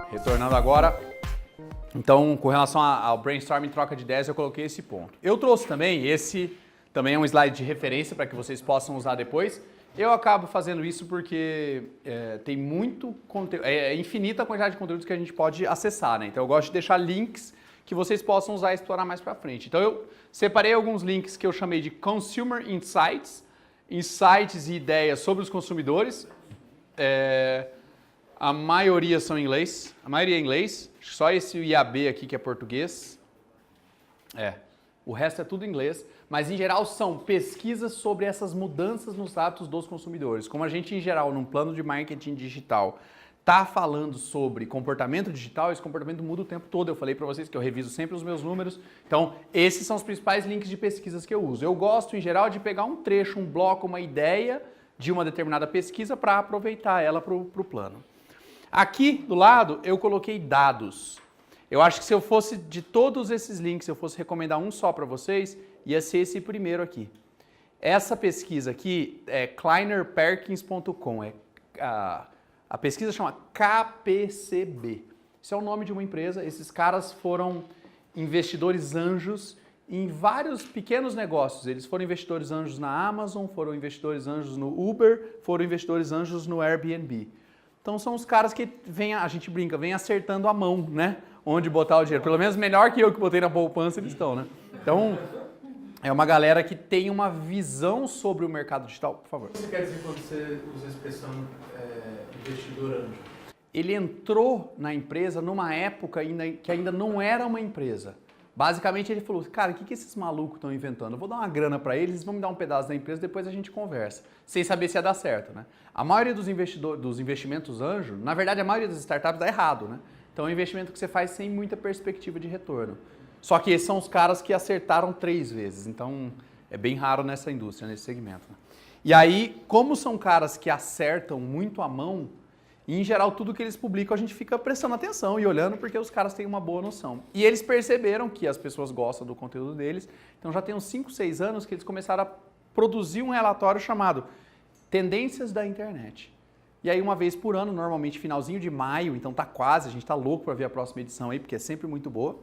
Retornando agora. Então, com relação ao brainstorming, troca de ideias, eu coloquei esse ponto. Eu trouxe também, esse também é um slide de referência para que vocês possam usar depois. Eu acabo fazendo isso porque tem muito conteúdo, é infinita a quantidade de conteúdos que a gente pode acessar, né? Então eu gosto de deixar links que vocês possam usar e explorar mais para frente. Então eu separei alguns links que eu chamei de Consumer Insights, insights e ideias sobre os consumidores. A maioria são em inglês, a maioria é em inglês, só esse IAB aqui que é português. O resto é tudo em inglês, mas em geral são pesquisas sobre essas mudanças nos hábitos dos consumidores. Como a gente em geral, num plano de marketing digital, está falando sobre comportamento digital, esse comportamento muda o tempo todo. Eu falei para vocês que eu reviso sempre os meus números. Então, esses são os principais links de pesquisas que eu uso. Eu gosto, em geral, de pegar um trecho, um bloco, uma ideia de uma determinada pesquisa para aproveitar ela para o plano. Aqui do lado, eu coloquei dados. Eu acho que se eu fosse, de todos esses links, eu fosse recomendar um só para vocês, ia ser esse primeiro aqui. Essa pesquisa aqui é kleinerperkins.com, a pesquisa chama KPCB. Isso é o nome de uma empresa, esses caras foram investidores anjos em vários pequenos negócios. Eles foram investidores anjos na Amazon, foram investidores anjos no Uber, foram investidores anjos no Airbnb. Então são os caras que a gente brinca, vem acertando a mão, né? Onde botar o dinheiro. Pelo menos melhor que eu que botei na poupança eles estão, né? Então, é uma galera que tem uma visão sobre o mercado digital. Por favor. O que você quer dizer quando você usa a expressão investidor anjo? Ele entrou na empresa numa época que ainda não era uma empresa. Basicamente ele falou, cara, o que esses malucos estão inventando? Eu vou dar uma grana para eles vão me dar um pedaço da empresa, depois a gente conversa. Sem saber se ia dar certo, né? A maioria dos investimentos anjo, na verdade a maioria das startups dá errado, né? Então é um investimento que você faz sem muita perspectiva de retorno. Só que esses são os caras que acertaram 3 vezes, então é bem raro nessa indústria, nesse segmento. Né? E aí, como são caras que acertam muito a mão, e em geral tudo que eles publicam a gente fica prestando atenção e olhando porque os caras têm uma boa noção. E eles perceberam que as pessoas gostam do conteúdo deles, então já tem uns 5, 6 anos que eles começaram a produzir um relatório chamado Tendências da Internet. E aí uma vez por ano, normalmente finalzinho de maio, então tá quase, a gente tá louco para ver a próxima edição aí, porque é sempre muito boa.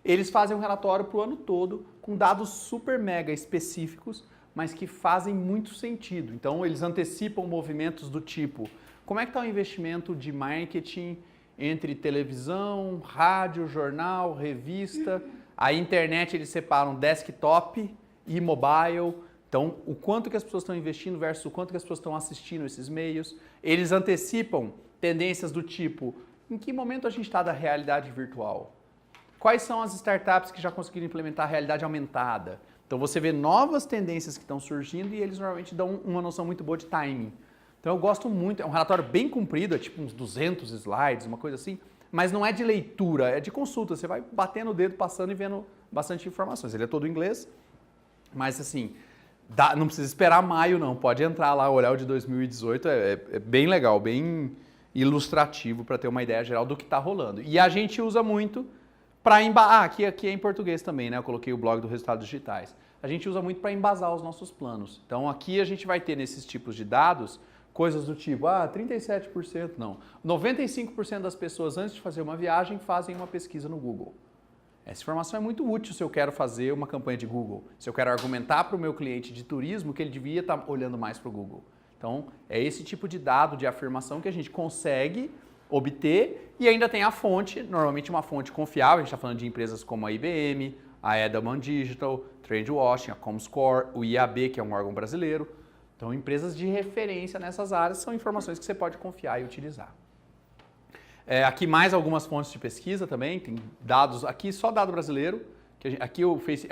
Eles fazem um relatório pro ano todo com dados super mega específicos, mas que fazem muito sentido. Então eles antecipam movimentos do tipo, como é que está o investimento de marketing entre televisão, rádio, jornal, revista, a internet eles separam desktop e mobile, então o quanto que as pessoas estão investindo versus o quanto que as pessoas estão assistindo esses meios. Eles antecipam tendências do tipo, em que momento a gente está da realidade virtual? Quais são as startups que já conseguiram implementar a realidade aumentada? Então você vê novas tendências que estão surgindo e eles normalmente dão uma noção muito boa de timing. Então eu gosto muito, é um relatório bem comprido, é tipo uns 200 slides, uma coisa assim, mas não é de leitura, é de consulta, você vai batendo o dedo, passando e vendo bastante informações. Ele é todo em inglês, mas assim, não precisa esperar maio não, pode entrar lá, olhar o de 2018, é bem legal, bem ilustrativo para ter uma ideia geral do que está rolando. E a gente usa muito para embasar, aqui é em português também, né? Eu coloquei o blog do Resultados Digitais. A gente usa muito para embasar os nossos planos. Então aqui a gente vai ter nesses tipos de dados coisas do tipo, 37%, não. 95% das pessoas antes de fazer uma viagem fazem uma pesquisa no Google. Essa informação é muito útil se eu quero fazer uma campanha de Google, se eu quero argumentar para o meu cliente de turismo que ele devia estar olhando mais para o Google. Então é esse tipo de dado de afirmação que a gente consegue obter e ainda tem a fonte, normalmente uma fonte confiável, a gente está falando de empresas como a IBM, a Edelman Digital, Trendwatch, a Comscore, o IAB, que é um órgão brasileiro. Então, empresas de referência nessas áreas são informações que você pode confiar e utilizar. Aqui mais algumas fontes de pesquisa também, tem dados, aqui só dado brasileiro, aqui é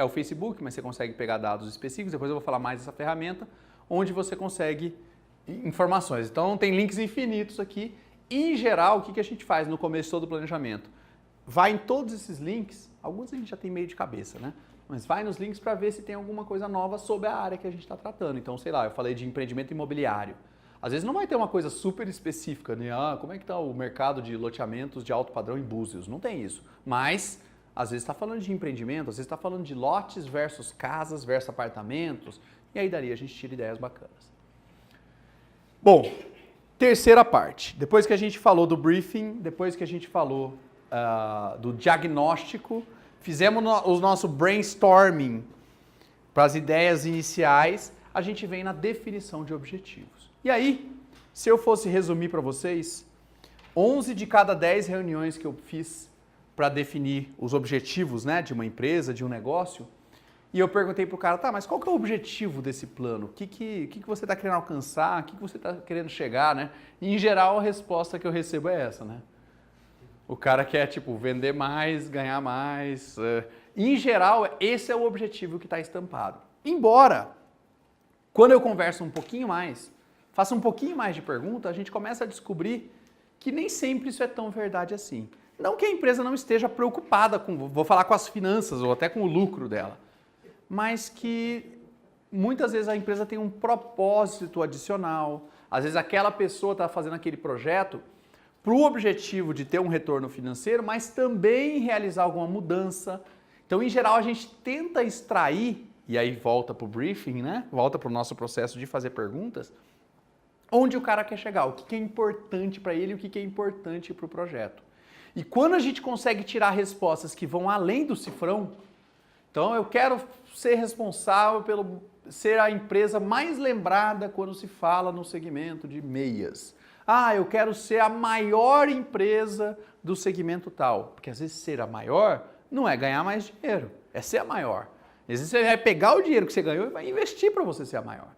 o Facebook, mas você consegue pegar dados específicos, depois eu vou falar mais dessa ferramenta, onde você consegue informações. Então, tem links infinitos aqui. Em geral, o que a gente faz no começo do planejamento? Vai em todos esses links, alguns a gente já tem meio de cabeça, né? Mas vai nos links para ver se tem alguma coisa nova sobre a área que a gente está tratando. Então, sei lá, eu falei de empreendimento imobiliário. Às vezes não vai ter uma coisa super específica, né? Como é que está o mercado de loteamentos de alto padrão em Búzios? Não tem isso. Mas, às vezes está falando de empreendimento, às vezes está falando de lotes versus casas versus apartamentos. E aí dali a gente tira ideias bacanas. Bom, Terceira parte. Depois que a gente falou do briefing, depois que a gente falou do diagnóstico, fizemos o nosso brainstorming para as ideias iniciais, a gente vem na definição de objetivos. E aí, se eu fosse resumir para vocês, 11 de cada 10 reuniões que eu fiz para definir os objetivos, né, de uma empresa, de um negócio, e eu perguntei pro cara, tá, mas qual que é o objetivo desse plano? O que você está querendo alcançar? O que você está querendo chegar, né? E, em geral, a resposta que eu recebo é essa, né? O cara quer, tipo, vender mais, ganhar mais. Em geral, esse é o objetivo que está estampado. Embora, quando eu converso um pouquinho mais, faço um pouquinho mais de pergunta, a gente começa a descobrir que nem sempre isso é tão verdade assim. Não que a empresa não esteja preocupada com, vou falar com as finanças ou até com o lucro dela, mas que muitas vezes a empresa tem um propósito adicional. Às vezes aquela pessoa está fazendo aquele projeto para o objetivo de ter um retorno financeiro, mas também realizar alguma mudança. Então, em geral, a gente tenta extrair, e aí volta para o briefing, né? Volta para o nosso processo de fazer perguntas, onde o cara quer chegar, o que é importante para ele e o que é importante para o projeto. E quando a gente consegue tirar respostas que vão além do cifrão, então eu quero ser responsável pelo ser a empresa mais lembrada quando se fala no segmento de meias. Ah, eu quero ser a maior empresa do segmento tal. Porque às vezes ser a maior não é ganhar mais dinheiro, é ser a maior. Às vezes você vai pegar o dinheiro que você ganhou e vai investir para você ser a maior.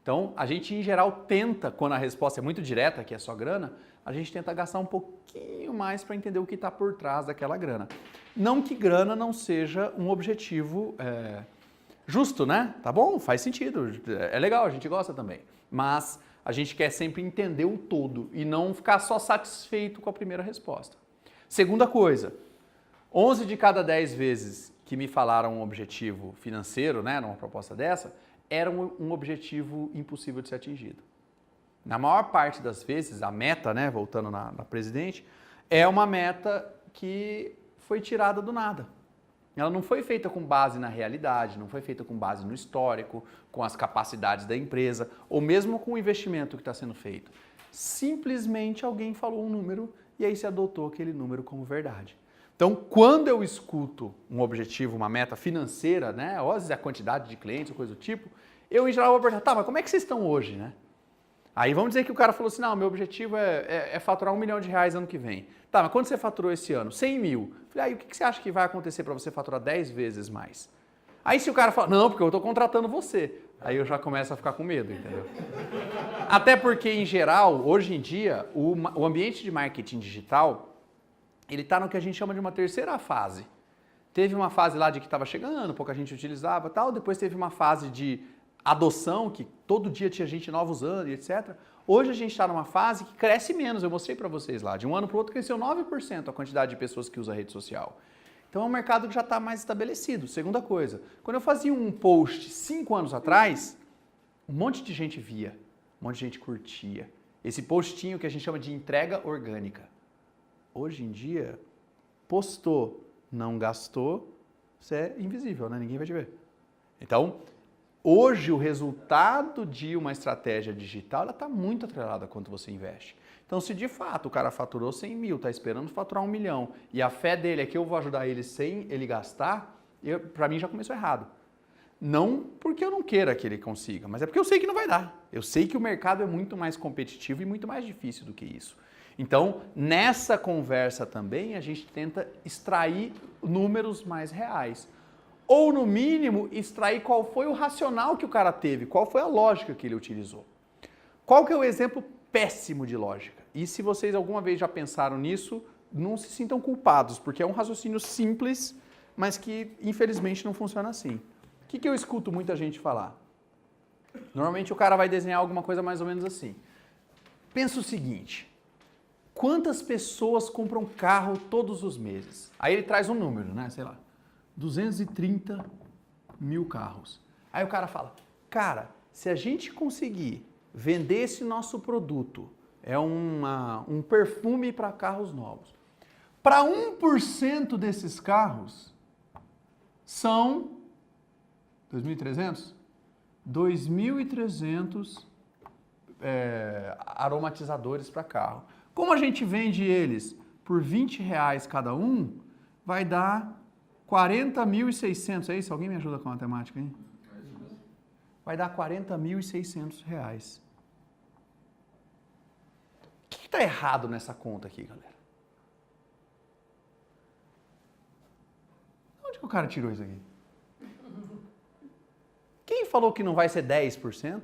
Então, a gente em geral tenta, quando a resposta é muito direta, que é só grana, a gente tenta gastar um pouquinho mais para entender o que está por trás daquela grana. Não que grana não seja um objetivo justo, né? Tá bom, faz sentido, é legal, a gente gosta também. Mas a gente quer sempre entender o todo e não ficar só satisfeito com a primeira resposta. Segunda coisa, 11 de cada 10 vezes que me falaram um objetivo financeiro, né, numa proposta dessa, era um objetivo impossível de ser atingido. Na maior parte das vezes, a meta, né, voltando na presidente, é uma meta que foi tirada do nada. Ela não foi feita com base na realidade, não foi feita com base no histórico, com as capacidades da empresa, ou mesmo com o investimento que está sendo feito. Simplesmente alguém falou um número e aí se adotou aquele número como verdade. Então, quando eu escuto um objetivo, uma meta financeira, né, ou às vezes a quantidade de clientes ou coisa do tipo, eu em geral vou perguntar, tá, mas como é que vocês estão hoje, né? Aí vamos dizer que o cara falou assim, não, meu objetivo é faturar R$1 milhão ano que vem. Tá, mas quanto você faturou esse ano? 100 mil. Falei, aí o que você acha que vai acontecer para você faturar 10 vezes mais? Aí se o cara fala, não, porque eu estou contratando você. Aí eu já começo a ficar com medo, entendeu? Até porque, em geral, hoje em dia, o ambiente de marketing digital, ele está no que a gente chama de uma terceira fase. Teve uma fase lá de que estava chegando, pouca gente utilizava e tal, depois teve uma fase de adoção, que todo dia tinha gente nova usando e etc. Hoje a gente está numa fase que cresce menos, eu mostrei para vocês lá, de um ano para o outro cresceu 9% a quantidade de pessoas que usam a rede social. Então é um mercado que já está mais estabelecido. Segunda coisa, quando eu fazia um post 5 anos atrás, um monte de gente via, um monte de gente curtia. Esse postinho que a gente chama de entrega orgânica. Hoje em dia, postou, não gastou, você é invisível, né? Ninguém vai te ver. Então, hoje o resultado de uma estratégia digital está muito atrelada a quanto você investe. Então, se de fato o cara faturou 100 mil, está esperando faturar 1 milhão e a fé dele é que eu vou ajudar ele sem ele gastar, para mim já começou errado. Não porque eu não queira que ele consiga, mas é porque eu sei que não vai dar. Eu sei que o mercado é muito mais competitivo e muito mais difícil do que isso. Então, nessa conversa também, a gente tenta extrair números mais reais. Ou, no mínimo, extrair qual foi o racional que o cara teve, qual foi a lógica que ele utilizou. Qual que é o exemplo péssimo de lógica? E se vocês alguma vez já pensaram nisso, não se sintam culpados, porque é um raciocínio simples, mas que, infelizmente, não funciona assim. O que eu escuto muita gente falar? Normalmente o cara vai desenhar alguma coisa mais ou menos assim. Pensa o seguinte, quantas pessoas compram carro todos os meses? Aí ele traz um número, né? Sei lá, 230 mil carros. Aí o cara fala, cara, se a gente conseguir vender esse nosso produto, é um perfume para carros novos, para 1% desses carros são 2.300? 2.300 aromatizadores para carro. Como a gente vende eles por R$20 cada um, vai dar 40.600. É isso? Alguém me ajuda com a matemática aí? Vai dar R$40.600. O que está errado nessa conta aqui, galera? Onde que o cara tirou isso aqui? Quem falou que não vai ser 10%?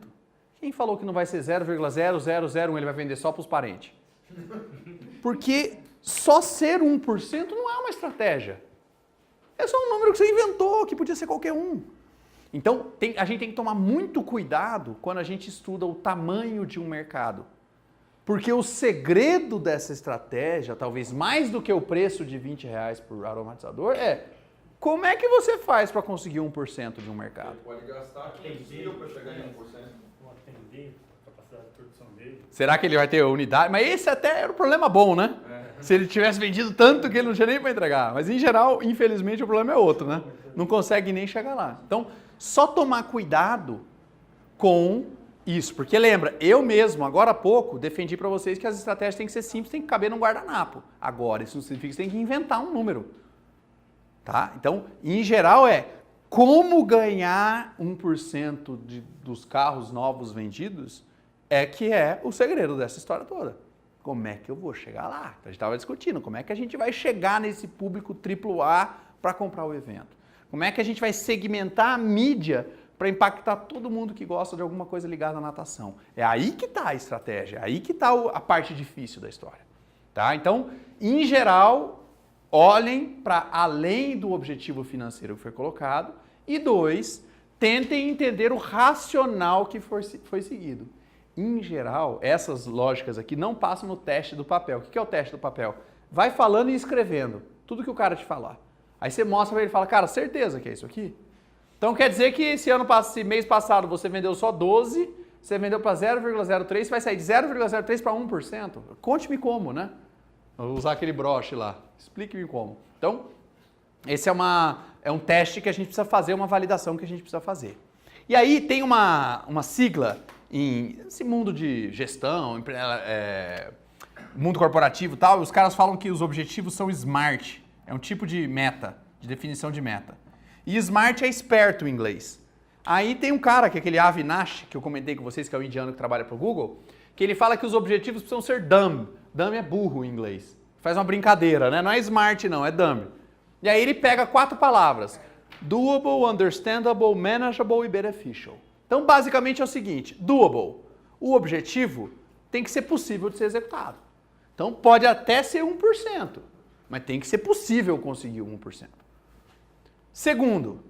Quem falou que não vai ser 0,0001, ele vai vender só para os parentes? Porque só ser 1% não é uma estratégia. É só um número que você inventou, que podia ser qualquer um. Então, a gente tem que tomar muito cuidado quando a gente estuda o tamanho de um mercado. Porque o segredo dessa estratégia, talvez mais do que o preço de R$20 por aromatizador, é como é que você faz para conseguir 1% de um mercado? Ele pode gastar 500 mil para chegar em 1%. Atender a capacidade de produção dele. Será que ele vai ter unidade? Mas esse até era um problema bom, né? Se ele tivesse vendido tanto que ele não tinha nem para entregar. Mas em geral, infelizmente, o problema é outro, né? Não consegue nem chegar lá. Então, só tomar cuidado com isso. Porque lembra, eu mesmo, agora há pouco, defendi para vocês que as estratégias têm que ser simples, têm que caber num guardanapo. Agora, isso não significa que você tem que inventar um número. Tá? Então, em geral como ganhar 1% dos carros novos vendidos que é o segredo dessa história toda. Como é que eu vou chegar lá? A gente estava discutindo, como é que a gente vai chegar nesse público AAA para comprar o evento? Como é que a gente vai segmentar a mídia para impactar todo mundo que gosta de alguma coisa ligada à natação? É aí que está a estratégia, é aí que está a parte difícil da história. Tá? Então, em geral, olhem para além do objetivo financeiro que foi colocado. E 2, tentem entender o racional que foi seguido. Em geral, essas lógicas aqui não passam no teste do papel. O que é o teste do papel? Vai falando e escrevendo tudo que o cara te falar. Aí você mostra para ele e fala, cara, certeza que é isso aqui? Então quer dizer que esse mês passado você vendeu só 12, você vendeu para 0,03, você vai sair de 0,03 para 1%. Conte-me como, né? Vou usar aquele broche lá. Explique-me como. Então, esse é um teste que a gente precisa fazer, uma validação que a gente precisa fazer. E aí tem uma sigla nesse mundo de gestão, mundo corporativo e tal, os caras falam que os objetivos são SMART. É um tipo de meta, de definição de meta. E SMART é esperto em inglês. Aí tem um cara, que é aquele Avinash, que eu comentei com vocês, que é o indiano que trabalha para o Google, que ele fala que os objetivos precisam ser dumb. Dumb é burro em inglês. Faz uma brincadeira, né? Não é smart não, é dumb. E aí ele pega 4 palavras. Doable, understandable, manageable e beneficial. Então, basicamente é o seguinte, doable. O objetivo tem que ser possível de ser executado. Então, pode até ser 1%, mas tem que ser possível conseguir 1%. Segundo,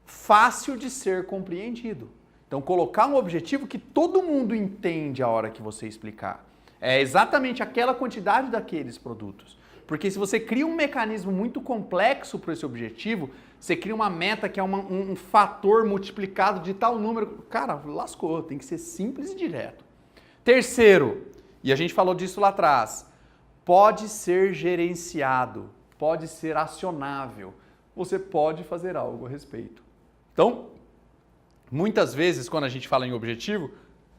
fácil de ser compreendido. Então, colocar um objetivo que todo mundo entende a hora que você explicar. É exatamente aquela quantidade daqueles produtos. Porque se você cria um mecanismo muito complexo para esse objetivo, você cria uma meta que é um fator multiplicado de tal número. Cara, lascou, tem que ser simples e direto. Terceiro, e a gente falou disso lá atrás, pode ser gerenciado, pode ser acionável. Você pode fazer algo a respeito. Então, muitas vezes, quando a gente fala em objetivo,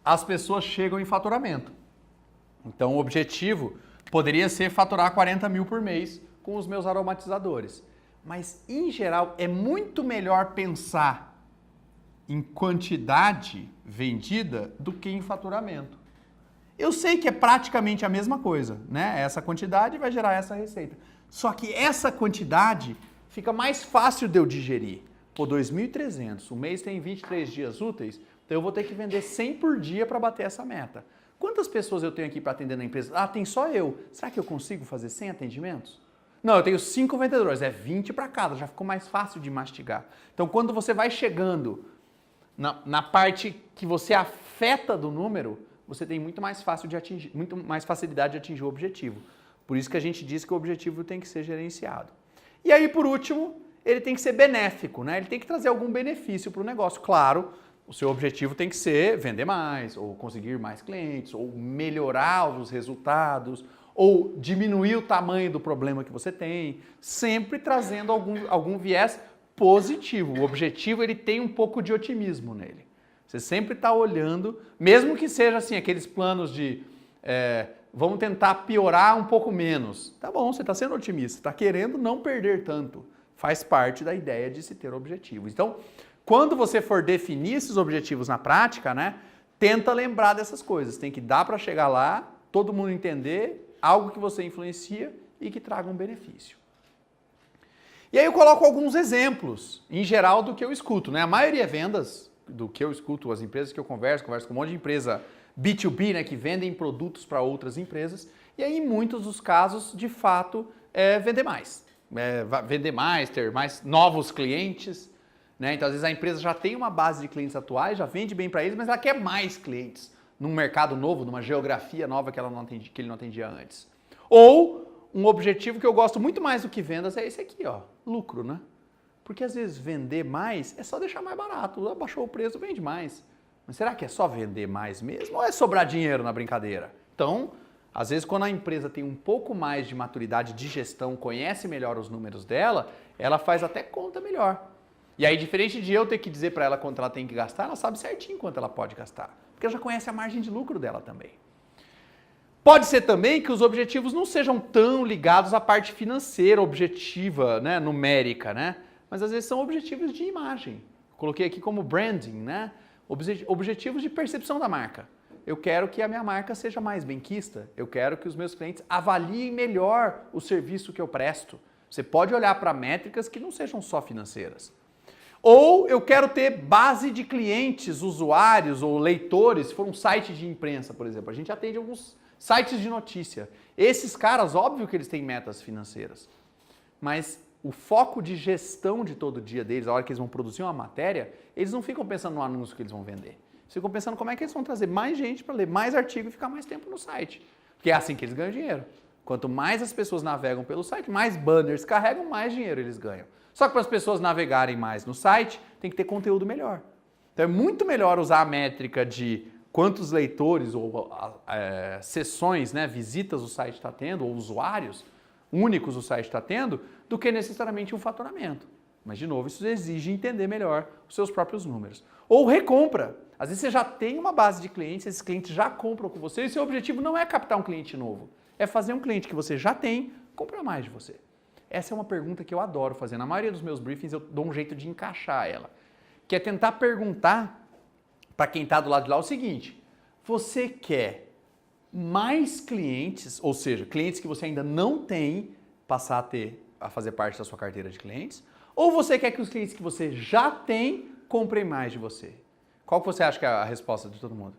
as pessoas chegam em faturamento. Então, o objetivo poderia ser faturar 40 mil por mês com os meus aromatizadores. Mas, em geral, é muito melhor pensar em quantidade vendida do que em faturamento. Eu sei que é praticamente a mesma coisa, né? Essa quantidade vai gerar essa receita. Só que essa quantidade fica mais fácil de eu digerir. Pô, 2.300, o mês tem 23 dias úteis, então eu vou ter que vender 100 por dia para bater essa meta. Quantas pessoas eu tenho aqui para atender na empresa? Ah, tem só eu. Será que eu consigo fazer 100 atendimentos? Não, eu tenho 5 vendedores, é 20 para cada, já ficou mais fácil de mastigar. Então, quando você vai chegando na parte que você afeta do número, você tem muito mais facilidade de atingir o objetivo. Por isso que a gente diz que o objetivo tem que ser gerenciado. E aí, por último, ele tem que ser benéfico, né? Ele tem que trazer algum benefício para o negócio. Claro, o seu objetivo tem que ser vender mais, ou conseguir mais clientes, ou melhorar os resultados, ou diminuir o tamanho do problema que você tem, sempre trazendo algum viés positivo. O objetivo ele tem um pouco de otimismo nele. Você sempre está olhando, mesmo que seja assim, aqueles planos de vamos tentar piorar um pouco menos. Tá bom, você está sendo otimista, está querendo não perder tanto. Faz parte da ideia de se ter objetivos. Então, quando você for definir esses objetivos na prática, né, tenta lembrar dessas coisas. Tem que dar para chegar lá, todo mundo entender, algo que você influencia e que traga um benefício. E aí eu coloco alguns exemplos, em geral, do que eu escuto, né? A maioria é vendas, do que eu escuto, as empresas que eu converso com um monte de empresa B2B, né, que vendem produtos para outras empresas, e aí em muitos dos casos, de fato, é vender mais. Vender mais, ter mais novos clientes, né? Então às vezes a empresa já tem uma base de clientes atuais, já vende bem para eles, mas ela quer mais clientes num mercado novo, numa geografia nova que ele não atendia antes. Ou um objetivo que eu gosto muito mais do que vendas é esse aqui, ó, lucro, né? Porque às vezes vender mais é só deixar mais barato, abaixou o preço, vende mais. Mas será que é só vender mais mesmo ou é sobrar dinheiro na brincadeira? Então, às vezes quando a empresa tem um pouco mais de maturidade de gestão, conhece melhor os números dela, ela faz até conta melhor. E aí, diferente de eu ter que dizer para ela quanto ela tem que gastar, ela sabe certinho quanto ela pode gastar. Porque ela já conhece a margem de lucro dela também. Pode ser também que os objetivos não sejam tão ligados à parte financeira, objetiva, né, numérica, né? Mas às vezes são objetivos de imagem. Coloquei aqui como branding, né? Objetivos de percepção da marca. Eu quero que a minha marca seja mais benquista. Eu quero que os meus clientes avaliem melhor o serviço que eu presto. Você pode olhar para métricas que não sejam só financeiras. Ou eu quero ter base de clientes, usuários ou leitores, se for um site de imprensa, por exemplo. A gente atende alguns sites de notícia. Esses caras, óbvio que eles têm metas financeiras, mas o foco de gestão de todo dia deles, a hora que eles vão produzir uma matéria, eles não ficam pensando no anúncio que eles vão vender. Eles ficam pensando como é que eles vão trazer mais gente para ler mais artigo e ficar mais tempo no site. Porque é assim que eles ganham dinheiro. Quanto mais as pessoas navegam pelo site, mais banners carregam, mais dinheiro eles ganham. Só que para as pessoas navegarem mais no site, tem que ter conteúdo melhor. Então é muito melhor usar a métrica de quantos leitores ou sessões, né, visitas o site está tendo, ou usuários únicos o site está tendo, do que necessariamente um faturamento. Mas, de novo, isso exige entender melhor os seus próprios números. Ou recompra. Às vezes você já tem uma base de clientes, esses clientes já compram com você e seu objetivo não é captar um cliente novo, é fazer um cliente que você já tem comprar mais de você. Essa é uma pergunta que eu adoro fazer. Na maioria dos meus briefings eu dou um jeito de encaixar ela, que é tentar perguntar para quem está do lado de lá o seguinte: você quer mais clientes, ou seja, clientes que você ainda não tem, passar a fazer parte da sua carteira de clientes, ou você quer que os clientes que você já tem comprem mais de você? Qual que você acha que é a resposta de todo mundo?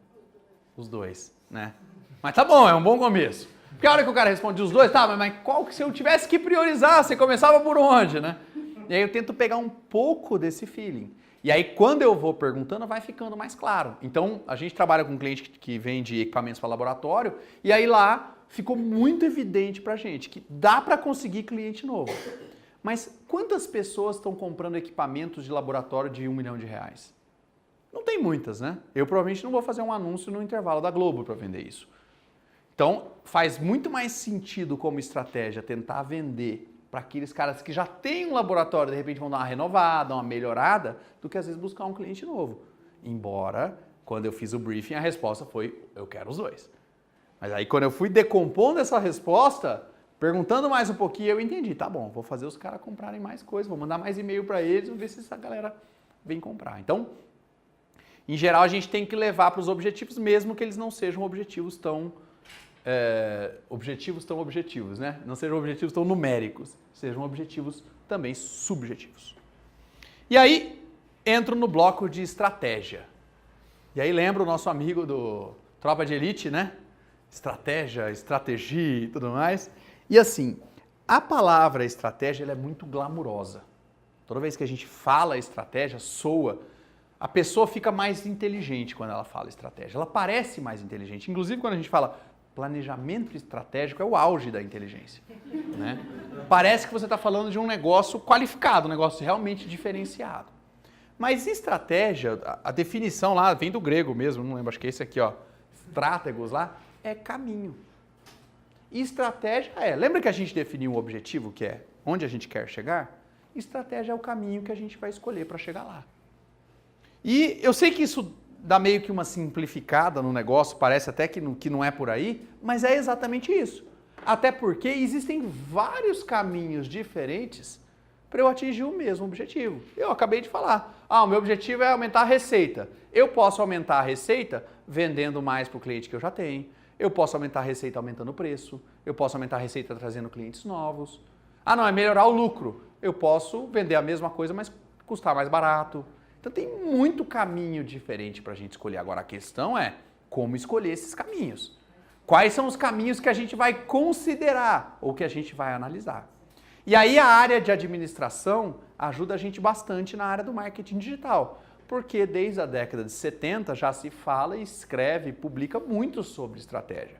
Os dois, né? Mas tá bom, é um bom começo. Porque a hora que o cara responde os dois, tá, mas qual que se eu tivesse que priorizar, você começava por onde, né? E aí eu tento pegar um pouco desse feeling. E aí quando eu vou perguntando, vai ficando mais claro. Então, a gente trabalha com um cliente que vende equipamentos para laboratório, e aí lá ficou muito evidente pra gente que dá para conseguir cliente novo. Mas quantas pessoas estão comprando equipamentos de laboratório de R$1 milhão? Não tem muitas, né? Eu provavelmente não vou fazer um anúncio no intervalo da Globo para vender isso. Então, faz muito mais sentido como estratégia tentar vender para aqueles caras que já têm um laboratório, de repente vão dar uma renovada, uma melhorada, do que às vezes buscar um cliente novo. Embora, quando eu fiz o briefing, a resposta foi, eu quero os dois. Mas aí quando eu fui decompondo essa resposta, perguntando mais um pouquinho, eu entendi, tá bom, vou fazer os caras comprarem mais coisas, vou mandar mais e-mail para eles, vou ver se essa galera vem comprar. Então, em geral, a gente tem que levar para os objetivos, mesmo que eles não sejam objetivos tão objetivos, né? Não sejam objetivos tão numéricos, sejam objetivos também subjetivos. E aí, entro no bloco de estratégia. E aí lembra o nosso amigo do Tropa de Elite, né? Estratégia, estratégia e tudo mais. E assim, a palavra estratégia ela é muito glamurosa. Toda vez que a gente fala estratégia, soa. A pessoa fica mais inteligente quando ela fala estratégia. Ela parece mais inteligente. Inclusive, quando a gente fala planejamento estratégico, é o auge da inteligência, né? Parece que você está falando de um negócio qualificado, um negócio realmente diferenciado. Mas estratégia, a definição lá vem do grego mesmo, não lembro, acho que é esse aqui, ó, estrátegos lá, é caminho. E estratégia lembra que a gente definiu um objetivo que é onde a gente quer chegar? Estratégia é o caminho que a gente vai escolher para chegar lá. E eu sei que isso dá meio que uma simplificada no negócio, parece até que não é por aí, mas é exatamente isso. Até porque existem vários caminhos diferentes para eu atingir o mesmo objetivo. Eu acabei de falar, o meu objetivo é aumentar a receita. Eu posso aumentar a receita vendendo mais para o cliente que eu já tenho. Eu posso aumentar a receita aumentando o preço. Eu posso aumentar a receita trazendo clientes novos. Não, é melhorar o lucro. Eu posso vender a mesma coisa, mas custar mais barato. Então tem muito caminho diferente para a gente escolher. Agora a questão é como escolher esses caminhos. Quais são os caminhos que a gente vai considerar ou que a gente vai analisar. E aí a área de administração ajuda a gente bastante na área do marketing digital. Porque desde a década de 70 já se fala, escreve, publica muito sobre estratégia.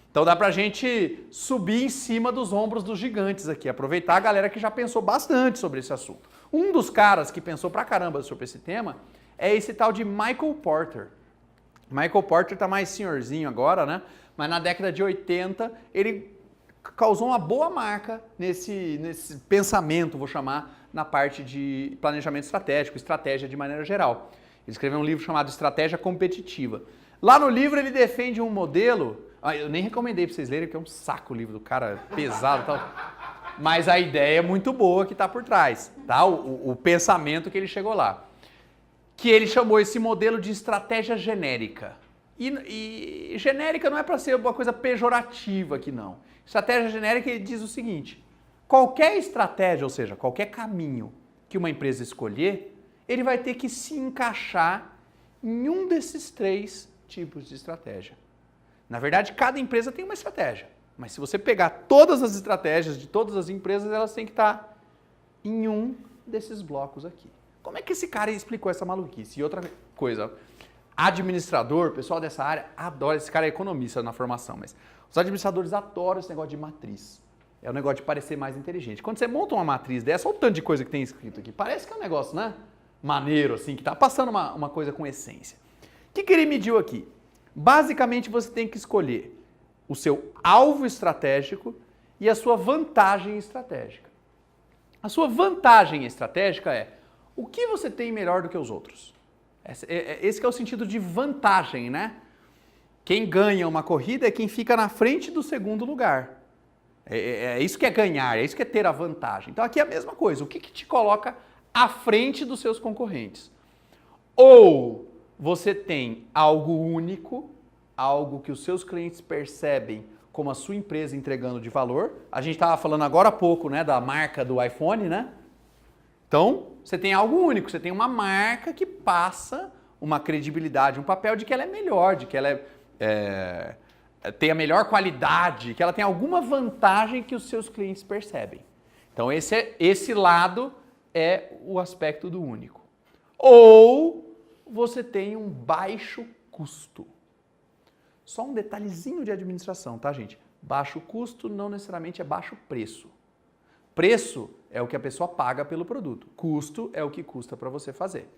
Então dá pra gente subir em cima dos ombros dos gigantes aqui, aproveitar a galera que já pensou bastante sobre esse assunto. Um dos caras que pensou pra caramba sobre esse tema é esse tal de Michael Porter. Michael Porter tá mais senhorzinho agora, né? Mas na década de 80 ele causou uma boa marca nesse pensamento, vou chamar, na parte de planejamento estratégico, estratégia de maneira geral. Ele escreveu um livro chamado Estratégia Competitiva. Lá no livro ele defende um modelo, eu nem recomendei para vocês lerem, porque é um saco o livro do cara, pesado e tal, mas a ideia é muito boa que está por trás, tá? O pensamento que ele chegou lá. Que ele chamou esse modelo de estratégia genérica. E genérica não é para ser uma coisa pejorativa aqui, não. Estratégia genérica, ele diz o seguinte, qualquer estratégia, ou seja, qualquer caminho que uma empresa escolher, ele vai ter que se encaixar em um desses 3 tipos de estratégia. Na verdade, cada empresa tem uma estratégia, mas se você pegar todas as estratégias de todas as empresas, elas têm que estar em um desses blocos aqui. Como é que esse cara explicou essa maluquice? E outra coisa, administrador, pessoal dessa área adora, esse cara é economista na formação, mas os administradores adoram esse negócio de matriz. É o negócio de parecer mais inteligente. Quando você monta uma matriz dessa, olha o tanto de coisa que tem escrito aqui. Parece que é um negócio, né? Maneiro, assim, que tá passando uma coisa com essência. O que ele mediu aqui? Basicamente, você tem que escolher o seu alvo estratégico e a sua vantagem estratégica. A sua vantagem estratégica é o que você tem melhor do que os outros. Esse que é o sentido de vantagem, né? Quem ganha uma corrida é quem fica na frente do segundo lugar. É isso que é ganhar, é isso que é ter a vantagem. Então aqui é a mesma coisa. O que te coloca à frente dos seus concorrentes? Ou você tem algo único, algo que os seus clientes percebem como a sua empresa entregando de valor. A gente estava falando agora há pouco, né, da marca do iPhone, né? Então, você tem algo único, você tem uma marca que passa uma credibilidade, um papel de que ela é melhor, de que ela tem a melhor qualidade, que ela tem alguma vantagem que os seus clientes percebem. Então, esse lado é o aspecto do único. Ou você tem um baixo custo. Só um detalhezinho de administração, tá, gente? Baixo custo não necessariamente é baixo preço. Preço é o que a pessoa paga pelo produto. Custo é o que custa para você fazer.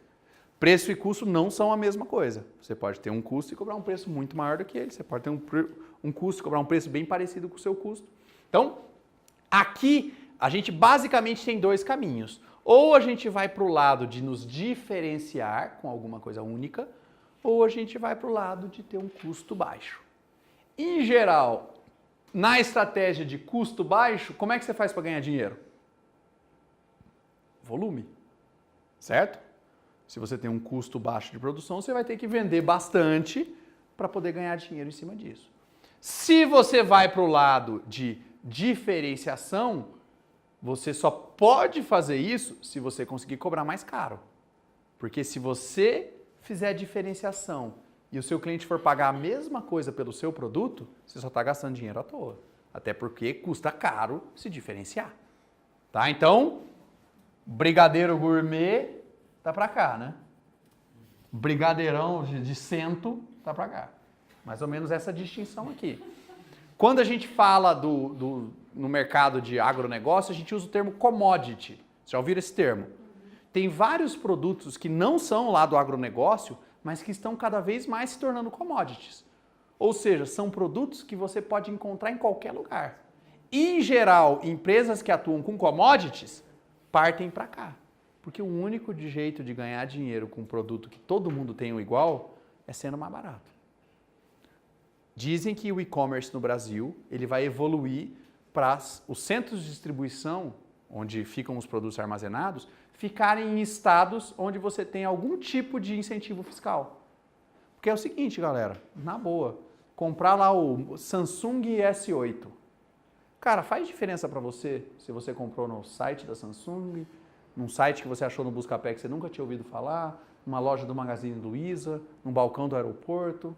Preço e custo não são a mesma coisa. Você pode ter um custo e cobrar um preço muito maior do que ele. Você pode ter um custo e cobrar um preço bem parecido com o seu custo. Então, aqui a gente basicamente tem 2 caminhos. Ou a gente vai para o lado de nos diferenciar com alguma coisa única, ou a gente vai para o lado de ter um custo baixo. Em geral, na estratégia de custo baixo, como é que você faz para ganhar dinheiro? Volume, certo? Se você tem um custo baixo de produção, você vai ter que vender bastante para poder ganhar dinheiro em cima disso. Se você vai para o lado de diferenciação, você só pode fazer isso se você conseguir cobrar mais caro. Porque se você fizer diferenciação e o seu cliente for pagar a mesma coisa pelo seu produto, você só está gastando dinheiro à toa. Até porque custa caro se diferenciar. Tá? Então, brigadeiro gourmet tá para cá, né? Brigadeirão de cento tá para cá. Mais ou menos essa distinção aqui. Quando a gente fala no mercado de agronegócio, a gente usa o termo commodity. Vocês já ouviram esse termo? Tem vários produtos que não são lá do agronegócio, mas que estão cada vez mais se tornando commodities. Ou seja, são produtos que você pode encontrar em qualquer lugar. Em geral, empresas que atuam com commodities partem para cá. Porque o único jeito de ganhar dinheiro com um produto que todo mundo tem igual é sendo mais barato. Dizem que o e-commerce no Brasil ele vai evoluir para os centros de distribuição, onde ficam os produtos armazenados, ficarem em estados onde você tem algum tipo de incentivo fiscal. Porque é o seguinte, galera, na boa, comprar lá o Samsung S8. Cara, faz diferença para você se você comprou no site da Samsung, num site que você achou no Buscapé que você nunca tinha ouvido falar, numa loja do Magazine Luiza, num balcão do aeroporto.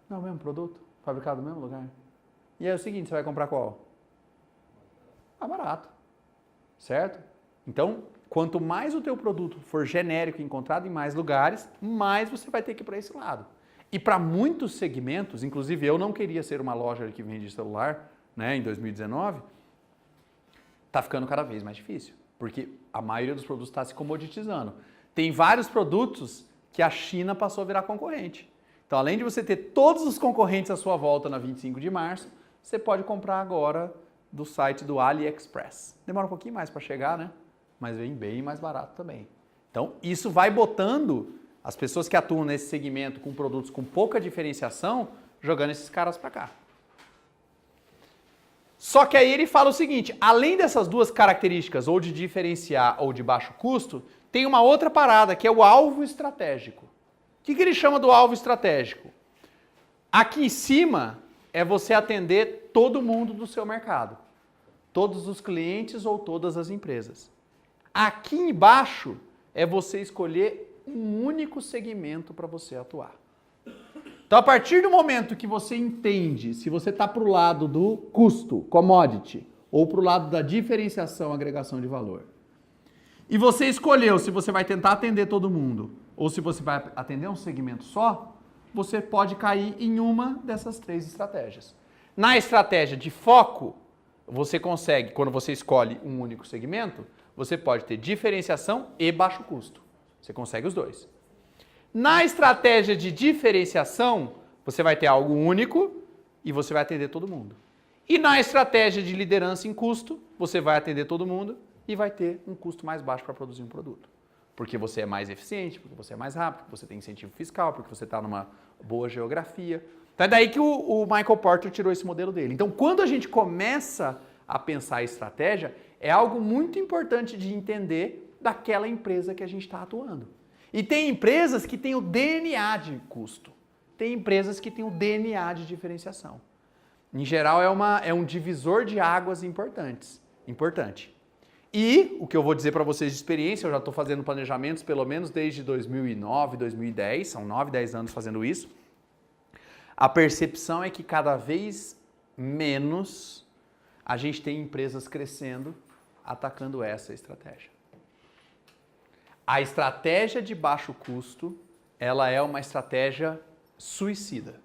Não é o mesmo produto? Fabricado no mesmo lugar? E aí é o seguinte, você vai comprar qual? Mais barato. Certo? Então, quanto mais o teu produto for genérico e encontrado em mais lugares, mais você vai ter que ir para esse lado. E para muitos segmentos, inclusive eu não queria ser uma loja que vende celular, né, em 2019, está ficando cada vez mais difícil, porque a maioria dos produtos está se comoditizando. Tem vários produtos que a China passou a virar concorrente. Então, além de você ter todos os concorrentes à sua volta na 25 de março, você pode comprar agora do site do AliExpress. Demora um pouquinho mais para chegar, né? Mas vem bem mais barato também. Então, isso vai botando as pessoas que atuam nesse segmento com produtos com pouca diferenciação, jogando esses caras para cá. Só que aí ele fala o seguinte, além dessas duas características, ou de diferenciar ou de baixo custo, tem uma outra parada, que é o alvo estratégico. O que ele chama do alvo estratégico? Aqui em cima é você atender todo mundo do seu mercado. Todos os clientes ou todas as empresas. Aqui embaixo é você escolher um único segmento para você atuar. Então, a partir do momento que você entende se você está para o lado do custo, commodity, ou para o lado da diferenciação, agregação de valor, e você escolheu se você vai tentar atender todo mundo ou se você vai atender um segmento só, você pode cair em uma dessas três estratégias. Na estratégia de foco, você consegue, quando você escolhe um único segmento, você pode ter diferenciação e baixo custo. Você consegue os dois. Na estratégia de diferenciação, você vai ter algo único e você vai atender todo mundo. E na estratégia de liderança em custo, você vai atender todo mundo e vai ter um custo mais baixo para produzir um produto. Porque você é mais eficiente, porque você é mais rápido, porque você tem incentivo fiscal, porque você está numa boa geografia. Então é daí que o Michael Porter tirou esse modelo dele. Então, quando a gente começa a pensar em estratégia, é algo muito importante de entender daquela empresa que a gente está atuando. E tem empresas que têm o DNA de custo. Tem empresas que têm o DNA de diferenciação. Em geral, é um divisor de águas importante. E o que eu vou dizer para vocês de experiência, eu já estou fazendo planejamentos pelo menos desde 2009, 2010, são 9, 10 anos fazendo isso. A percepção é que cada vez menos a gente tem empresas crescendo atacando essa estratégia. A estratégia de baixo custo, ela é uma estratégia suicida.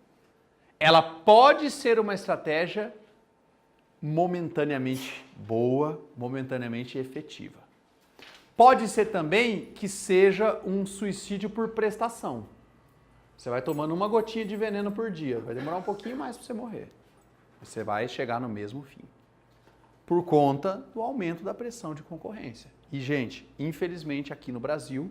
Ela pode ser uma estratégia momentaneamente boa, momentaneamente efetiva. Pode ser também que seja um suicídio por prestação. Você vai tomando uma gotinha de veneno por dia, vai demorar um pouquinho mais para você morrer. Você vai chegar no mesmo fim. Por conta do aumento da pressão de concorrência. E, gente, infelizmente aqui no Brasil,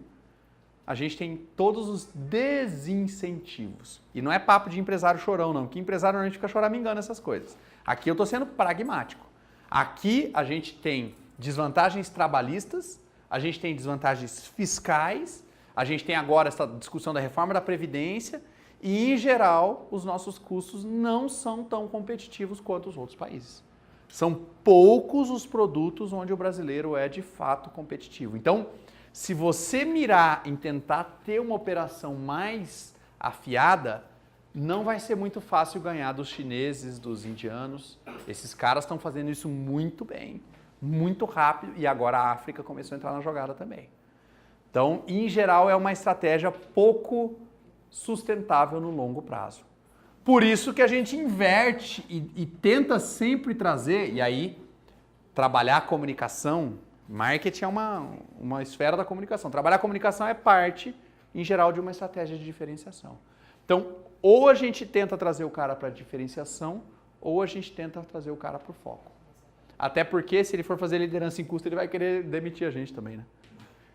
a gente tem todos os desincentivos. E não é papo de empresário chorão, não, que empresário normalmente fica choramingando essas coisas. Aqui eu estou sendo pragmático. Aqui a gente tem desvantagens trabalhistas, a gente tem desvantagens fiscais, a gente tem agora essa discussão da reforma da Previdência e, em geral, os nossos custos não são tão competitivos quanto os outros países. São poucos os produtos onde o brasileiro é de fato competitivo. Então, se você mirar em tentar ter uma operação mais afiada, não vai ser muito fácil ganhar dos chineses, dos indianos. Esses caras estão fazendo isso muito bem, muito rápido, e agora a África começou a entrar na jogada também. Então, em geral, é uma estratégia pouco sustentável no longo prazo. Por isso que a gente inverte e tenta sempre trazer, e aí trabalhar a comunicação, marketing é uma esfera da comunicação. Trabalhar a comunicação é parte, em geral, de uma estratégia de diferenciação. Então, ou a gente tenta trazer o cara para a diferenciação, ou a gente tenta trazer o cara para o foco. Até porque, se ele for fazer liderança em custo, ele vai querer demitir a gente também, né?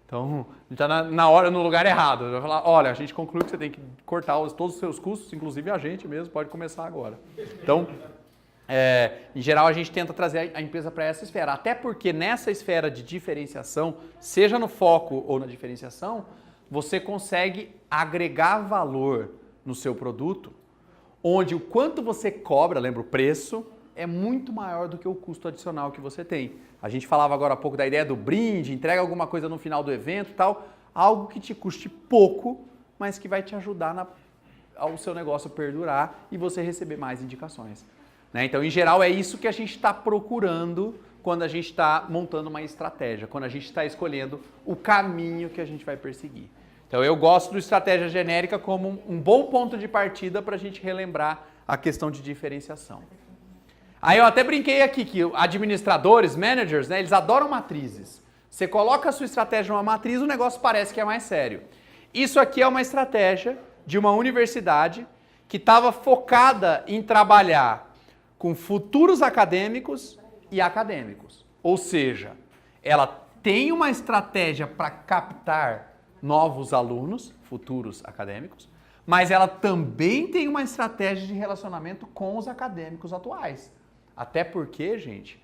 Então, a gente está na hora, no lugar errado. Vai falar, olha, a gente concluiu que você tem que cortar todos os seus custos, inclusive a gente mesmo, pode começar agora. Então, em geral, a gente tenta trazer a empresa para essa esfera. Até porque nessa esfera de diferenciação, seja no foco ou na diferenciação, você consegue agregar valor no seu produto, onde o quanto você cobra, lembra o preço, é muito maior do que o custo adicional que você tem. A gente falava agora há pouco da ideia do brinde, entrega alguma coisa no final do evento e tal, algo que te custe pouco, mas que vai te ajudar ao seu negócio perdurar e você receber mais indicações. Né? Então, em geral, é isso que a gente está procurando quando a gente está montando uma estratégia, quando a gente está escolhendo o caminho que a gente vai perseguir. Então, eu gosto do estratégia genérica como um bom ponto de partida para a gente relembrar a questão de diferenciação. Aí eu até brinquei aqui que administradores, managers, né, eles adoram matrizes. Você coloca a sua estratégia numa matriz, o negócio parece que é mais sério. Isso aqui é uma estratégia de uma universidade que estava focada em trabalhar com futuros acadêmicos e acadêmicos. Ou seja, ela tem uma estratégia para captar novos alunos, futuros acadêmicos, mas ela também tem uma estratégia de relacionamento com os acadêmicos atuais. Até porque, gente,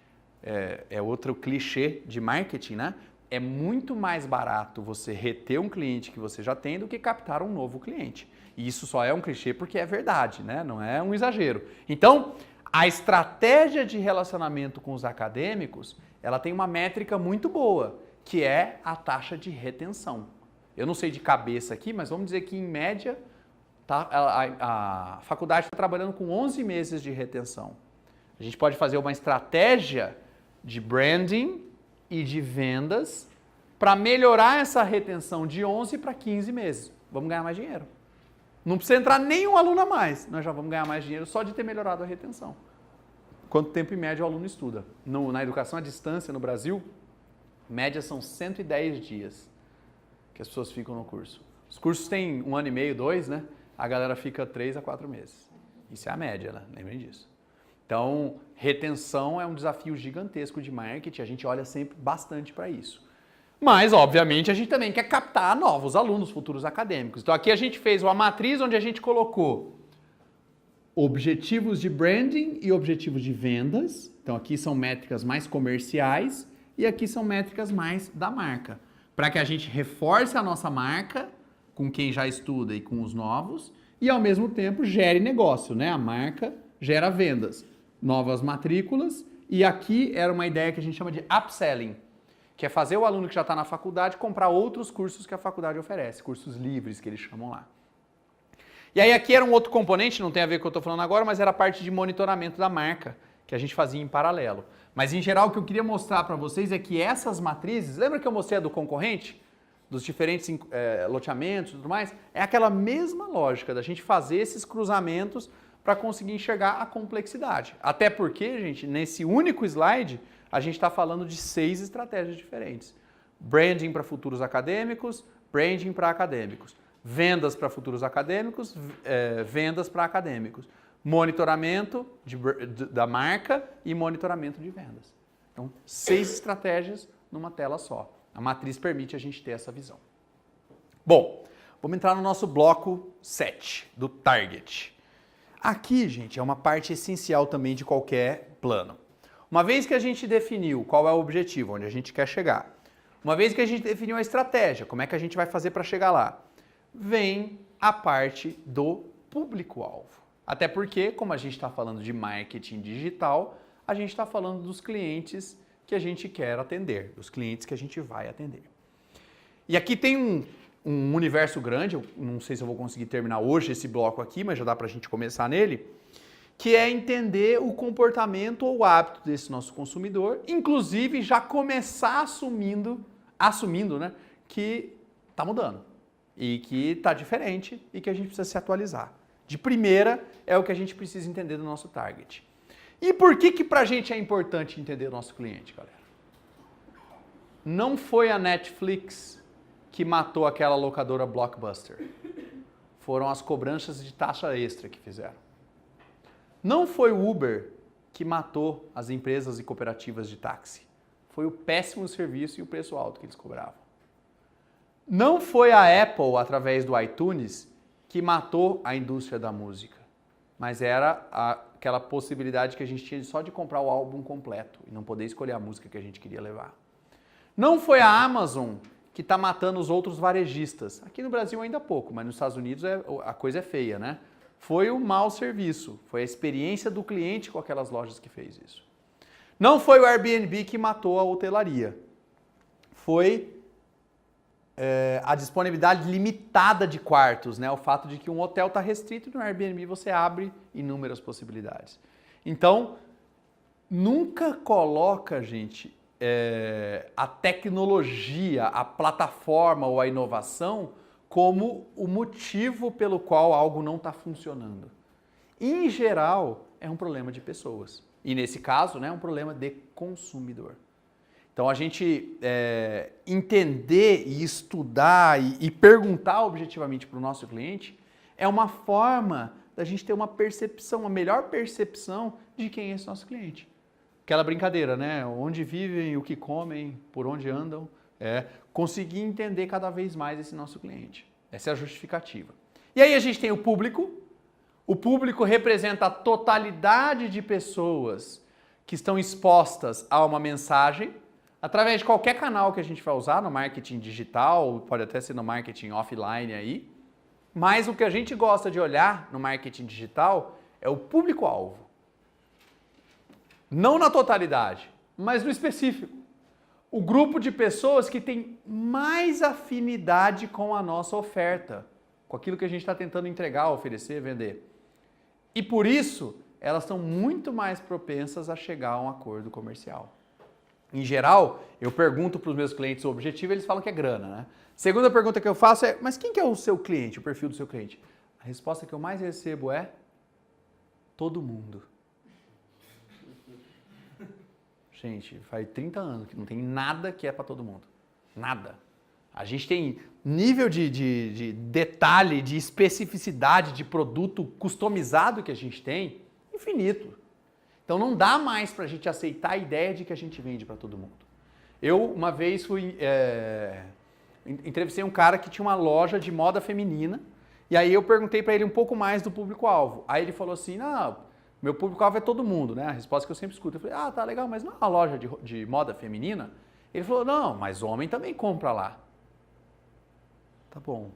é outro clichê de marketing, né? É muito mais barato você reter um cliente que você já tem do que captar um novo cliente. E isso só é um clichê porque é verdade, né? Não é um exagero. Então, a estratégia de relacionamento com os acadêmicos, ela tem uma métrica muito boa, que é a taxa de retenção. Eu não sei de cabeça aqui, mas vamos dizer que em média a faculdade está trabalhando com 11 meses de retenção. A gente pode fazer uma estratégia de branding e de vendas para melhorar essa retenção de 11 para 15 meses. Vamos ganhar mais dinheiro. Não precisa entrar nenhum aluno a mais. Nós já vamos ganhar mais dinheiro só de ter melhorado a retenção. Quanto tempo em média o aluno estuda? Na educação à distância no Brasil, média são 110 dias que as pessoas ficam no curso. Os cursos têm 1 ano e meio, 2, né? A galera fica 3 a 4 meses. Isso é a média, né? Lembrem disso. Então, retenção é um desafio gigantesco de marketing, a gente olha sempre bastante para isso. Mas, obviamente, a gente também quer captar novos alunos, futuros acadêmicos. Então, aqui a gente fez uma matriz onde a gente colocou objetivos de branding e objetivos de vendas. Então, aqui são métricas mais comerciais e aqui são métricas mais da marca. Para que a gente reforce a nossa marca com quem já estuda e com os novos e, ao mesmo tempo, gere negócio, né? A marca gera vendas. Novas matrículas, e aqui era uma ideia que a gente chama de upselling, que é fazer o aluno que já está na faculdade comprar outros cursos que a faculdade oferece, cursos livres que eles chamam lá. E aí aqui era um outro componente, não tem a ver com o que eu estou falando agora, mas era a parte de monitoramento da marca, que a gente fazia em paralelo. Mas em geral o que eu queria mostrar para vocês é que essas matrizes, lembra que eu mostrei a do concorrente? Dos diferentes loteamentos e tudo mais? É aquela mesma lógica da gente fazer esses cruzamentos para conseguir enxergar a complexidade. Até porque, gente, nesse único slide, a gente está falando de 6 estratégias diferentes. Branding para futuros acadêmicos, branding para acadêmicos. Vendas para futuros acadêmicos, vendas para acadêmicos. Monitoramento da marca e monitoramento de vendas. Então, 6 estratégias numa tela só. A matriz permite a gente ter essa visão. Bom, vamos entrar no nosso bloco 7, do target. Aqui, gente, é uma parte essencial também de qualquer plano. Uma vez que a gente definiu qual é o objetivo, onde a gente quer chegar, uma vez que a gente definiu a estratégia, como é que a gente vai fazer para chegar lá, vem a parte do público-alvo. Até porque, como a gente está falando de marketing digital, a gente está falando dos clientes que a gente quer atender, dos clientes que a gente vai atender. E aqui tem um universo grande, eu não sei se eu vou conseguir terminar hoje esse bloco aqui, mas já dá para a gente começar nele, que é entender o comportamento ou o hábito desse nosso consumidor, inclusive já começar assumindo, né, que está mudando e que está diferente e que a gente precisa se atualizar. De primeira, é o que a gente precisa entender do nosso target. E por que para a gente é importante entender o nosso cliente, galera? Não foi a Netflix que matou aquela locadora Blockbuster. Foram as cobranças de taxa extra que fizeram. Não foi o Uber que matou as empresas e cooperativas de táxi. Foi o péssimo serviço e o preço alto que eles cobravam. Não foi a Apple, através do iTunes, que matou a indústria da música, mas era aquela possibilidade que a gente tinha só de comprar o álbum completo e não poder escolher a música que a gente queria levar. Não foi a Amazon que está matando os outros varejistas. Aqui no Brasil ainda pouco, mas nos Estados Unidos a coisa é feia, né? Foi o mau serviço, foi a experiência do cliente com aquelas lojas que fez isso. Não foi o Airbnb que matou a hotelaria. Foi a disponibilidade limitada de quartos, né? O fato de que um hotel está restrito e no Airbnb você abre inúmeras possibilidades. Então, nunca coloca, gente, a tecnologia, a plataforma ou a inovação como o motivo pelo qual algo não está funcionando. Em geral, é um problema de pessoas. E nesse caso, né, é um problema de consumidor. Então, a gente entender e estudar e perguntar objetivamente para o nosso cliente é uma forma da gente ter uma percepção, uma melhor percepção de quem é esse nosso cliente. Aquela brincadeira, né? Onde vivem, o que comem, por onde andam. Conseguir entender cada vez mais esse nosso cliente. Essa é a justificativa. E aí a gente tem o público. O público representa a totalidade de pessoas que estão expostas a uma mensagem através de qualquer canal que a gente vai usar no marketing digital, pode até ser no marketing offline aí. Mas o que a gente gosta de olhar no marketing digital é o público-alvo. Não na totalidade, mas no específico. O grupo de pessoas que tem mais afinidade com a nossa oferta, com aquilo que a gente está tentando entregar, oferecer, vender. E por isso, elas estão muito mais propensas a chegar a um acordo comercial. Em geral, eu pergunto para os meus clientes o objetivo e eles falam que é grana, né? Segunda pergunta que eu faço é, mas quem que é o seu cliente, o perfil do seu cliente? A resposta que eu mais recebo é todo mundo. Gente, faz 30 anos que não tem nada que é para todo mundo. Nada. A gente tem nível de detalhe, de especificidade, de produto customizado que a gente tem, infinito. Então não dá mais para a gente aceitar a ideia de que a gente vende para todo mundo. Eu, uma vez, entrevistei um cara que tinha uma loja de moda feminina, e aí eu perguntei para ele um pouco mais do público-alvo. Aí ele falou assim, não, meu público-alvo é todo mundo, né? A resposta que eu sempre escuto. Eu falei, tá legal, mas não é uma loja de moda feminina? Ele falou, não, mas homem também compra lá. Tá bom.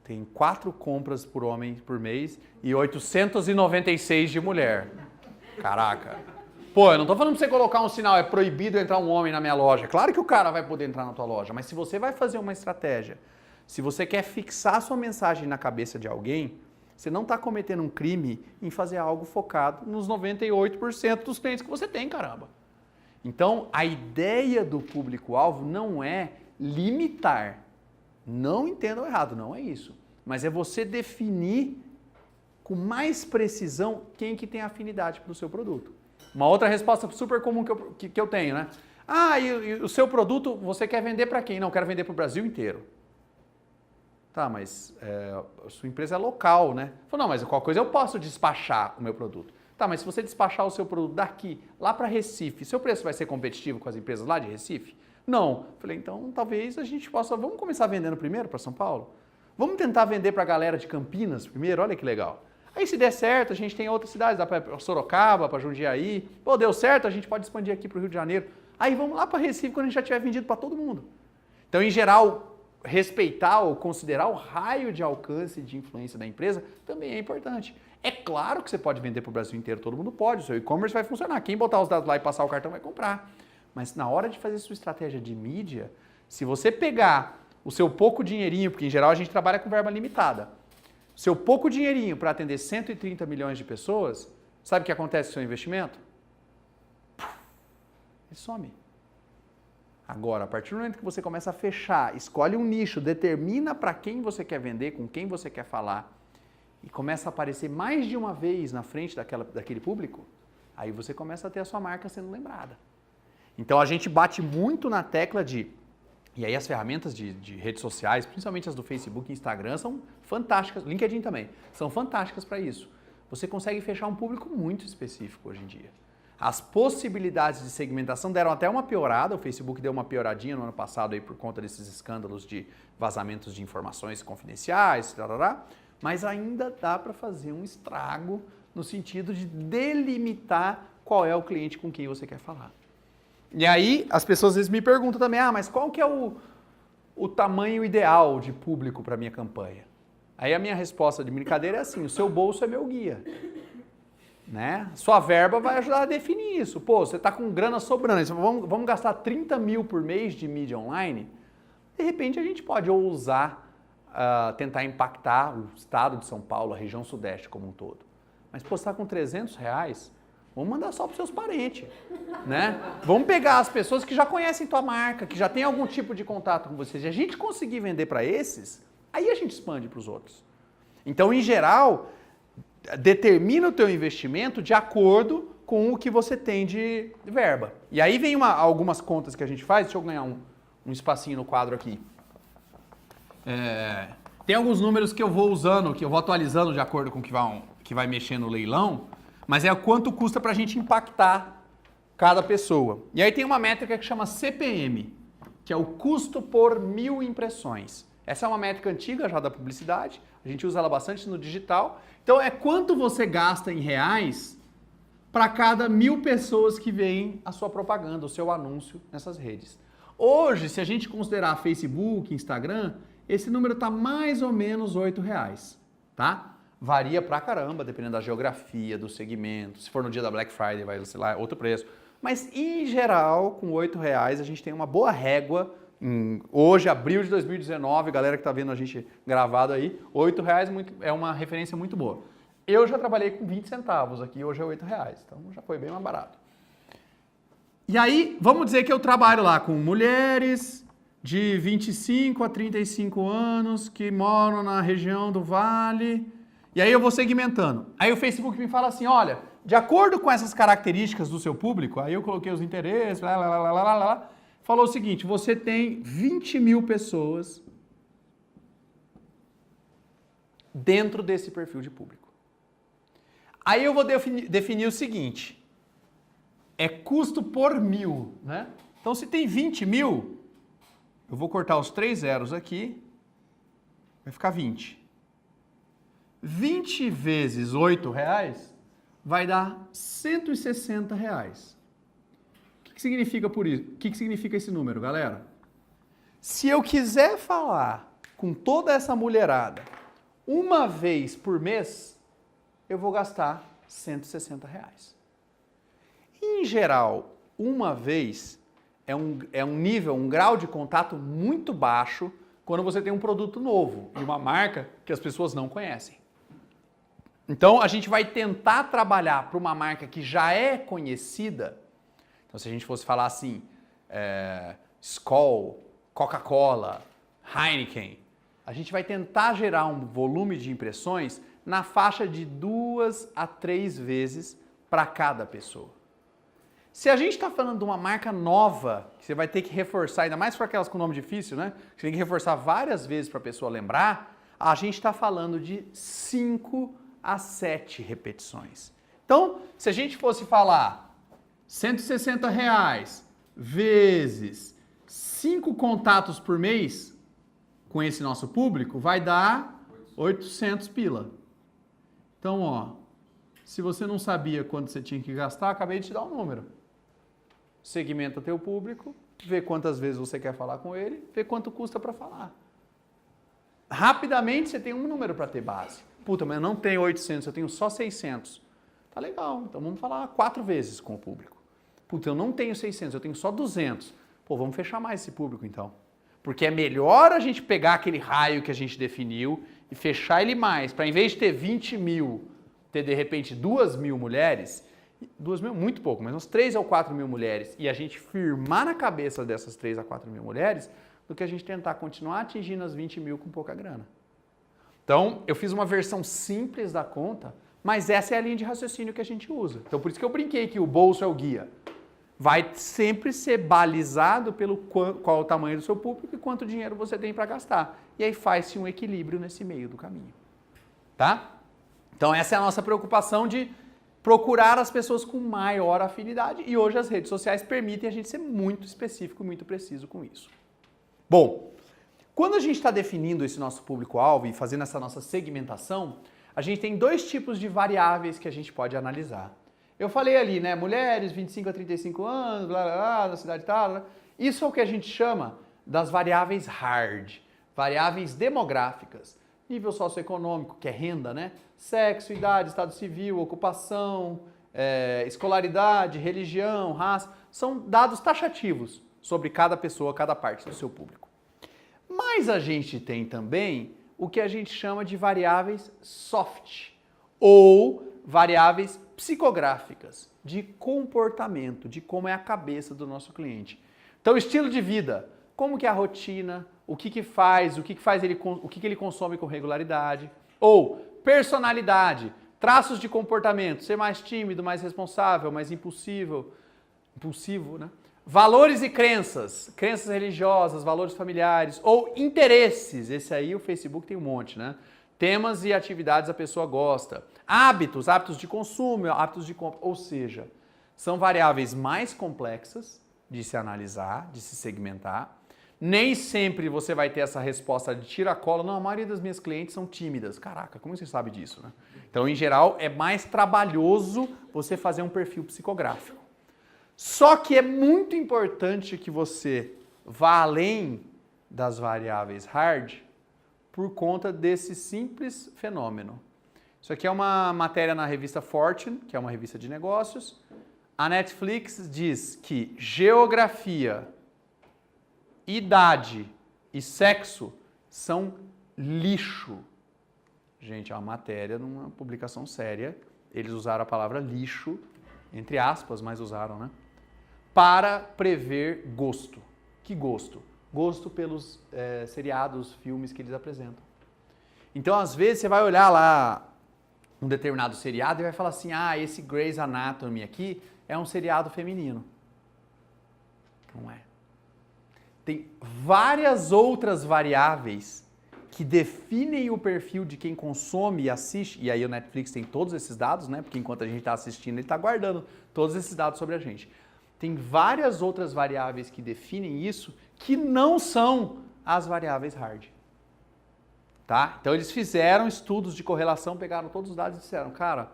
Tem 4 compras por homem por mês e 896 de mulher. Caraca. Pô, eu não tô falando pra você colocar um sinal, é proibido entrar um homem na minha loja. Claro que o cara vai poder entrar na tua loja, mas se você vai fazer uma estratégia, se você quer fixar a sua mensagem na cabeça de alguém, você não está cometendo um crime em fazer algo focado nos 98% dos clientes que você tem, caramba. Então, a ideia do público-alvo não é limitar. Não entendam errado, não é isso. Mas é você definir com mais precisão quem que tem afinidade para o seu produto. Uma outra resposta super comum que eu tenho, né? E o seu produto você quer vender para quem? Não, eu quero vender para o Brasil inteiro. Tá, mas a sua empresa é local, né? Falei, não, mas qualquer coisa eu posso despachar o meu produto. Tá, mas se você despachar o seu produto daqui, lá para Recife, seu preço vai ser competitivo com as empresas lá de Recife? Não. Falei, então talvez a gente possa, vamos começar vendendo primeiro para São Paulo? Vamos tentar vender para a galera de Campinas primeiro? Olha que legal. Aí se der certo, a gente tem outras cidades, dá para Sorocaba, para Jundiaí. Pô, deu certo, a gente pode expandir aqui para o Rio de Janeiro. Aí vamos lá para Recife quando a gente já tiver vendido para todo mundo. Então, em geral, respeitar ou considerar o raio de alcance e de influência da empresa também é importante. É claro que você pode vender para o Brasil inteiro, todo mundo pode, o seu e-commerce vai funcionar. Quem botar os dados lá e passar o cartão vai comprar. Mas na hora de fazer sua estratégia de mídia, se você pegar o seu pouco dinheirinho, porque em geral a gente trabalha com verba limitada, seu pouco dinheirinho para atender 130 milhões de pessoas, sabe o que acontece com o seu investimento? Ele some. Agora, a partir do momento que você começa a fechar, escolhe um nicho, determina para quem você quer vender, com quem você quer falar, e começa a aparecer mais de uma vez na frente daquele público, aí você começa a ter a sua marca sendo lembrada. Então a gente bate muito na tecla de... E aí as ferramentas de redes sociais, principalmente as do Facebook e Instagram, são fantásticas, LinkedIn também, são fantásticas para isso. Você consegue fechar um público muito específico hoje em dia. As possibilidades de segmentação deram até uma piorada, o Facebook deu uma pioradinha no ano passado aí por conta desses escândalos de vazamentos de informações confidenciais, tarará, mas ainda dá para fazer um estrago no sentido de delimitar qual é o cliente com quem você quer falar. E aí as pessoas às vezes me perguntam também, mas qual que é o tamanho ideal de público para minha campanha? Aí a minha resposta de brincadeira é assim, o seu bolso é meu guia. Né? Sua verba vai ajudar a definir isso. Pô, você está com grana sobrando, vamos gastar 30 mil por mês de mídia online? De repente a gente pode ousar tentar impactar o estado de São Paulo, a região sudeste como um todo. Mas pô, você está com R$300, vamos mandar só para os seus parentes. Né? Vamos pegar as pessoas que já conhecem tua marca, que já tem algum tipo de contato com vocês. E a gente conseguir vender para esses, aí a gente expande para os outros. Então, em geral, determina o teu investimento de acordo com o que você tem de verba. E aí vem algumas contas que a gente faz, deixa eu ganhar um espacinho no quadro aqui. Tem alguns números que eu vou usando, que eu vou atualizando de acordo com o que vai mexer no leilão, mas é quanto custa para a gente impactar cada pessoa. E aí tem uma métrica que chama CPM, que é o custo por 1000 impressões. Essa é uma métrica antiga já da publicidade, a gente usa ela bastante no digital. Então é quanto você gasta em reais para cada 1000 pessoas que veem a sua propaganda, o seu anúncio nessas redes. Hoje, se a gente considerar Facebook, Instagram, esse número está mais ou menos R$8, tá? Varia pra caramba, dependendo da geografia, do segmento. Se for no dia da Black Friday, vai, sei lá, outro preço. Mas, em geral, com R$8 a gente tem uma boa régua. Hoje, abril de 2019, galera que está vendo a gente gravado aí, R$8 é uma referência muito boa. Eu já trabalhei com 20 centavos aqui, hoje é R$8, então já foi bem mais barato. E aí, vamos dizer que eu trabalho lá com mulheres de 25 a 35 anos que moram na região do Vale, e aí eu vou segmentando. Aí o Facebook me fala assim, olha, de acordo com essas características do seu público, aí eu coloquei os interesses, falou o seguinte, você tem 20 mil pessoas dentro desse perfil de público. Aí eu vou definir o seguinte, é custo por 1000, né? Então se tem 20 mil, eu vou cortar os 3 zeros aqui, vai ficar 20. 20 vezes R$8 vai dar R$160. O que significa por isso? O que significa esse número, galera? Se eu quiser falar com toda essa mulherada uma vez por mês, eu vou gastar R$160. Em geral, uma vez é um nível, um grau de contato muito baixo quando você tem um produto novo e uma marca que as pessoas não conhecem. Então, a gente vai tentar trabalhar para uma marca que já é conhecida. Então, se a gente fosse falar assim, Skol, Coca-Cola, Heineken, a gente vai tentar gerar um volume de impressões na faixa de 2 a 3 vezes para cada pessoa. Se a gente está falando de uma marca nova, que você vai ter que reforçar, ainda mais para aquelas com nome difícil, né? Você tem que reforçar várias vezes para a pessoa lembrar, a gente está falando de 5 a 7 repetições. Então, se a gente fosse falar R$160 vezes 5 contatos por mês com esse nosso público, vai dar 800 pila. Então, ó, se você não sabia quanto você tinha que gastar, acabei de te dar um número. Segmenta teu público, vê quantas vezes você quer falar com ele, vê quanto custa para falar. Rapidamente você tem um número para ter base. Puta, mas eu não tenho 800, eu tenho só 600. Tá legal, então vamos falar 4 vezes com o público. Puta, eu não tenho 600, eu tenho só 200. Pô, vamos fechar mais esse público então. Porque é melhor a gente pegar aquele raio que a gente definiu e fechar ele mais. Para em vez de ter 20 mil, ter de repente 2.000 mulheres, 2.000 muito pouco, mas uns 3 ou 4 mil mulheres, e a gente firmar na cabeça dessas 3 a 4 mil mulheres, do que a gente tentar continuar atingindo as 20 mil com pouca grana. Então, eu fiz uma versão simples da conta, mas essa é a linha de raciocínio que a gente usa. Então, por isso que eu brinquei que o bolso é o guia. Vai sempre ser balizado pelo qual é o tamanho do seu público e quanto dinheiro você tem para gastar. E aí faz-se um equilíbrio nesse meio do caminho. Tá? Então, essa é a nossa preocupação de procurar as pessoas com maior afinidade e hoje as redes sociais permitem a gente ser muito específico e muito preciso com isso. Bom, quando a gente está definindo esse nosso público-alvo e fazendo essa nossa segmentação, a gente tem dois tipos de variáveis que a gente pode analisar. Eu falei ali, né, mulheres, 25 a 35 anos, blá, blá, blá, na cidade tal, blá. Isso é o que a gente chama das variáveis hard, variáveis demográficas. Nível socioeconômico, que é renda, né? Sexo, idade, estado civil, ocupação, escolaridade, religião, raça. São dados taxativos sobre cada pessoa, cada parte do seu público. Mas a gente tem também o que a gente chama de variáveis soft ou variáveis psicográficas, de comportamento, de como é a cabeça do nosso cliente. Então, estilo de vida, como que é a rotina, o que ele consome com regularidade, ou personalidade, traços de comportamento, ser mais tímido, mais responsável, mais impulsivo, né? Valores e crenças religiosas, valores familiares, ou interesses, esse aí o Facebook tem um monte, né? Temas e atividades a pessoa gosta. Hábitos de consumo, hábitos de compra, ou seja, são variáveis mais complexas de se analisar, de se segmentar. Nem sempre você vai ter essa resposta de tira-cola. Não, a maioria das minhas clientes são tímidas. Caraca, como você sabe disso, né? Então, em geral, é mais trabalhoso você fazer um perfil psicográfico. Só que é muito importante que você vá além das variáveis hard por conta desse simples fenômeno. Isso aqui é uma matéria na revista Fortune, que é uma revista de negócios. A Netflix diz que geografia, idade e sexo são lixo. Gente, é uma matéria numa publicação séria. Eles usaram a palavra lixo, entre aspas, mas usaram, né? Para prever gosto. Que gosto? Gosto pelos seriados, filmes que eles apresentam. Então, às vezes, você vai olhar lá um determinado seriado e vai falar assim, esse Grey's Anatomy aqui é um seriado feminino. Não é. Tem várias outras variáveis que definem o perfil de quem consome e assiste, e aí o Netflix tem todos esses dados, né? Porque enquanto a gente está assistindo, ele está guardando todos esses dados sobre a gente. Tem várias outras variáveis que definem isso que não são as variáveis hard. Tá? Então eles fizeram estudos de correlação, pegaram todos os dados e disseram, cara,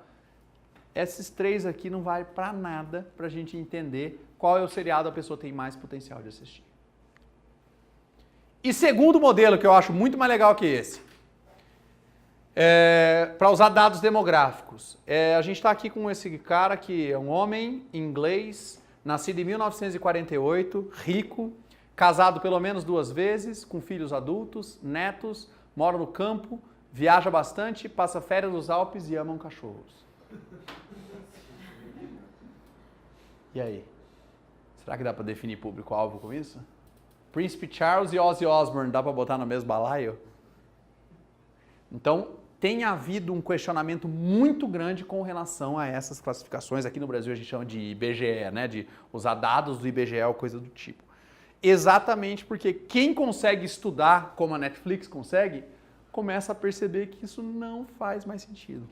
esses três aqui não valem para nada para a gente entender qual é o seriado a pessoa tem mais potencial de assistir. E segundo modelo, que eu acho muito mais legal que esse, para usar dados demográficos. A gente está aqui com esse cara que é um homem inglês, nascido em 1948, rico, casado pelo menos 2 vezes, com filhos adultos, netos, mora no campo, viaja bastante, passa férias nos Alpes e ama cachorros. E aí? Será que dá para definir público-alvo com isso? Príncipe Charles e Ozzy Osbourne, dá para botar no mesmo balaio? Então, tem havido um questionamento muito grande com relação a essas classificações. Aqui no Brasil a gente chama de IBGE, né? De usar dados do IBGE ou coisa do tipo. Exatamente porque quem consegue estudar como a Netflix consegue, começa a perceber que isso não faz mais sentido.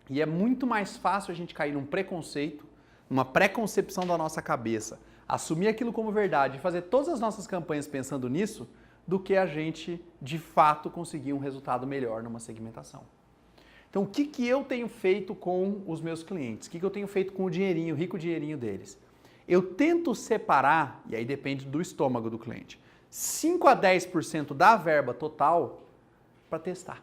E é muito mais fácil a gente cair num preconceito, numa preconcepção da nossa cabeça, assumir aquilo como verdade e fazer todas as nossas campanhas pensando nisso, do que a gente, de fato, conseguir um resultado melhor numa segmentação. Então, o que eu tenho feito com os meus clientes? O que eu tenho feito com o dinheirinho, o rico dinheirinho deles? Eu tento separar, e aí depende do estômago do cliente, 5 a 10% da verba total para testar.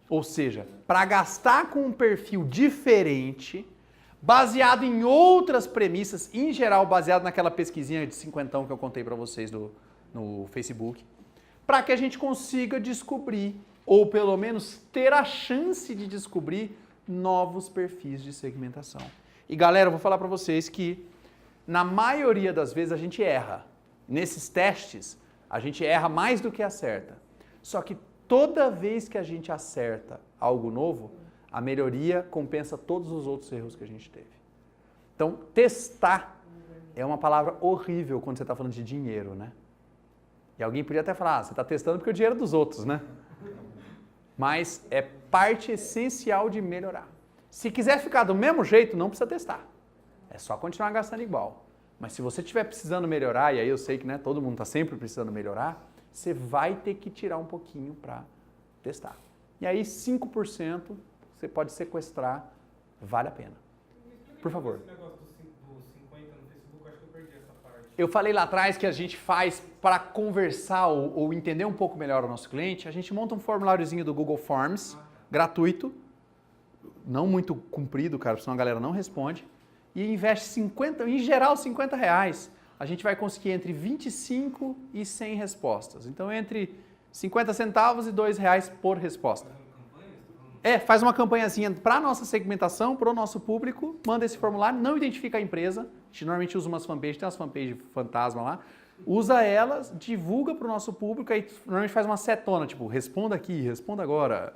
Ou seja, para gastar com um perfil diferente, baseado em outras premissas, em geral baseado naquela pesquisinha de 50 que eu contei para vocês no Facebook, para que a gente consiga descobrir, ou pelo menos ter a chance de descobrir, novos perfis de segmentação. E galera, eu vou falar para vocês que na maioria das vezes a gente erra. Nesses testes, a gente erra mais do que acerta. Só que toda vez que a gente acerta algo novo, a melhoria compensa todos os outros erros que a gente teve. Então, testar é uma palavra horrível quando você está falando de dinheiro, né? E alguém podia até falar, você está testando porque é o dinheiro dos outros, né? Mas é parte essencial de melhorar. Se quiser ficar do mesmo jeito, não precisa testar. É só continuar gastando igual. Mas se você estiver precisando melhorar, e aí eu sei que né, todo mundo está sempre precisando melhorar, você vai ter que tirar um pouquinho para testar. E aí 5% você pode sequestrar, vale a pena. Por favor. Esse negócio dos 50 no Facebook, eu acho que eu perdi essa parte. Eu falei lá atrás que a gente faz para conversar ou entender um pouco melhor o nosso cliente, a gente monta um formuláriozinho do Google Forms, gratuito, não muito comprido, cara, senão a galera não responde, e investe 50, em geral R$50. A gente vai conseguir entre 25 e 100 respostas. Então, entre 50 centavos e R$2 por resposta. Faz uma campanhazinha para a nossa segmentação, para o nosso público, manda esse formulário, não identifica a empresa, a gente normalmente usa umas fanpages, tem umas fanpages fantasma lá, usa elas, divulga para o nosso público, aí normalmente faz uma setona, tipo, responda aqui, responda agora.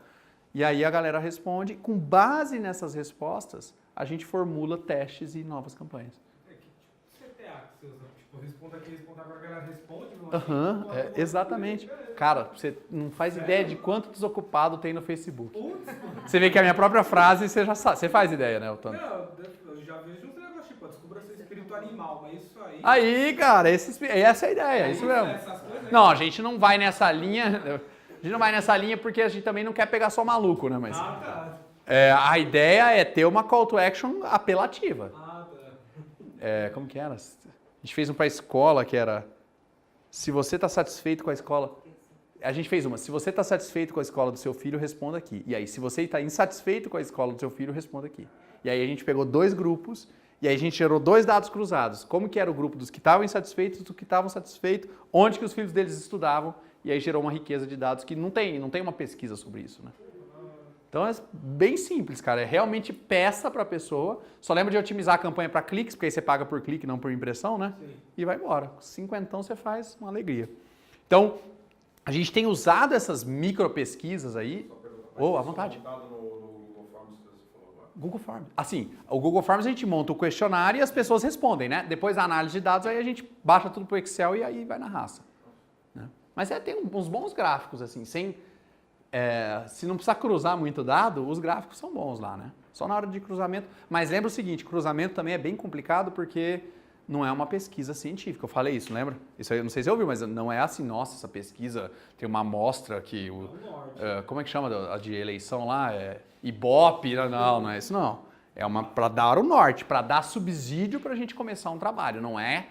E aí a galera responde, com base nessas respostas, a gente formula testes e novas campanhas. É que tipo CTA que você usa, tipo, responda aqui, responda agora, a galera responde. Exatamente. Cara, você não faz ideia de quanto desocupado tem no Facebook. Você vê que a minha própria frase, você já sabe, você faz ideia, né, Otano? Não, eu já vejo uns negócios, tipo, descubra seu espírito animal, mas isso aí... Aí, cara, essa é a ideia, é isso mesmo. Essas coisas aí. Não, a gente não vai nessa linha, porque a gente também não quer pegar só maluco, né, mas... tá. A ideia é ter uma call to action apelativa. Tá. Como que era? A gente fez um para a escola que era, se você está satisfeito com a escola... A gente fez uma, se você está satisfeito com a escola do seu filho, responda aqui. E aí, se você está insatisfeito com a escola do seu filho, responda aqui. E aí a gente pegou 2 grupos, e aí a gente gerou 2 dados cruzados. Como que era o grupo dos que estavam insatisfeitos, dos que estavam satisfeitos, onde que os filhos deles estudavam, e aí gerou uma riqueza de dados que não tem uma pesquisa sobre isso, né? Então é bem simples, cara. É realmente peça para a pessoa. Só lembra de otimizar a campanha para cliques, porque aí você paga por clique, não por impressão, né? Sim. E vai embora. 50 você faz uma alegria. Então, a gente tem usado essas micro pesquisas aí. À vontade. Montado no Google Forms que você falou agora. Google Forms. Assim, o Google Forms a gente monta o questionário e as pessoas respondem, né? Depois da análise de dados, aí a gente baixa tudo pro Excel e aí vai na raça. Né? Mas tem uns bons gráficos, assim, se não precisar cruzar muito dado, os gráficos são bons lá, né? Só na hora de cruzamento. Mas lembra o seguinte, cruzamento também é bem complicado porque não é uma pesquisa científica. Eu falei isso, lembra? Isso aí eu não sei se você ouviu, mas não é assim, nossa, essa pesquisa tem uma amostra que... como é que chama a de eleição lá? Ibope? Não é isso não. É para dar o norte, para dar subsídio para a gente começar um trabalho. Não é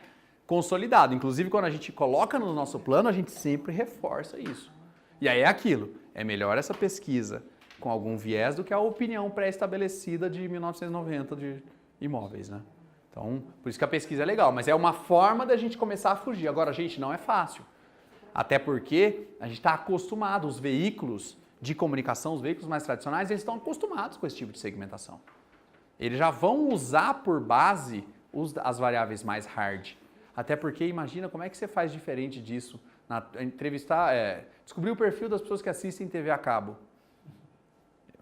consolidado. Inclusive, quando a gente coloca no nosso plano, a gente sempre reforça isso. E aí é aquilo. É melhor essa pesquisa com algum viés do que a opinião pré-estabelecida de 1990 de imóveis, né? Então, por isso que a pesquisa é legal, mas é uma forma da gente começar a fugir. Agora, gente, não é fácil. Até porque a gente está acostumado, os veículos de comunicação, os veículos mais tradicionais, eles estão acostumados com esse tipo de segmentação. Eles já vão usar por base as variáveis mais hard. Até porque, imagina, como é que você faz diferente disso? Descobrir o perfil das pessoas que assistem TV a cabo.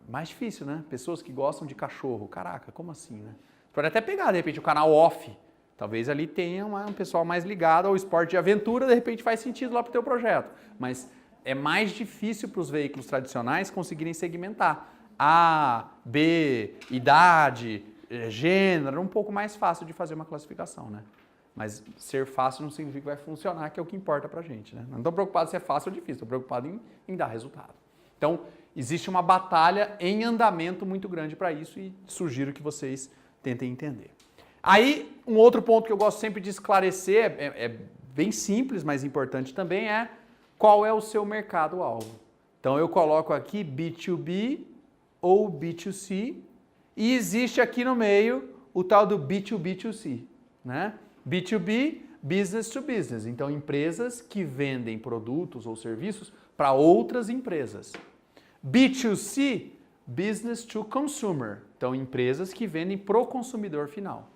Mais difícil, né? Pessoas que gostam de cachorro. Caraca, como assim, né? Você pode até pegar, de repente, o canal off. Talvez ali tenha um pessoal mais ligado ao esporte de aventura, de repente faz sentido lá para o teu projeto. Mas é mais difícil para os veículos tradicionais conseguirem segmentar. A, B, idade, gênero, é um pouco mais fácil de fazer uma classificação, né? Mas ser fácil não significa que vai funcionar, que é o que importa pra gente, né? Não estou preocupado se é fácil ou difícil, estou preocupado em dar resultado. Então, existe uma batalha em andamento muito grande para isso e sugiro que vocês tentem entender. Aí, um outro ponto que eu gosto sempre de esclarecer, é bem simples, mas importante também, é qual é o seu mercado-alvo. Então, eu coloco aqui B2B ou B2C e existe aqui no meio o tal do B2B2C, né? B2B, business to business. Então, empresas que vendem produtos ou serviços para outras empresas. B2C, business to consumer. Então, empresas que vendem para o consumidor final.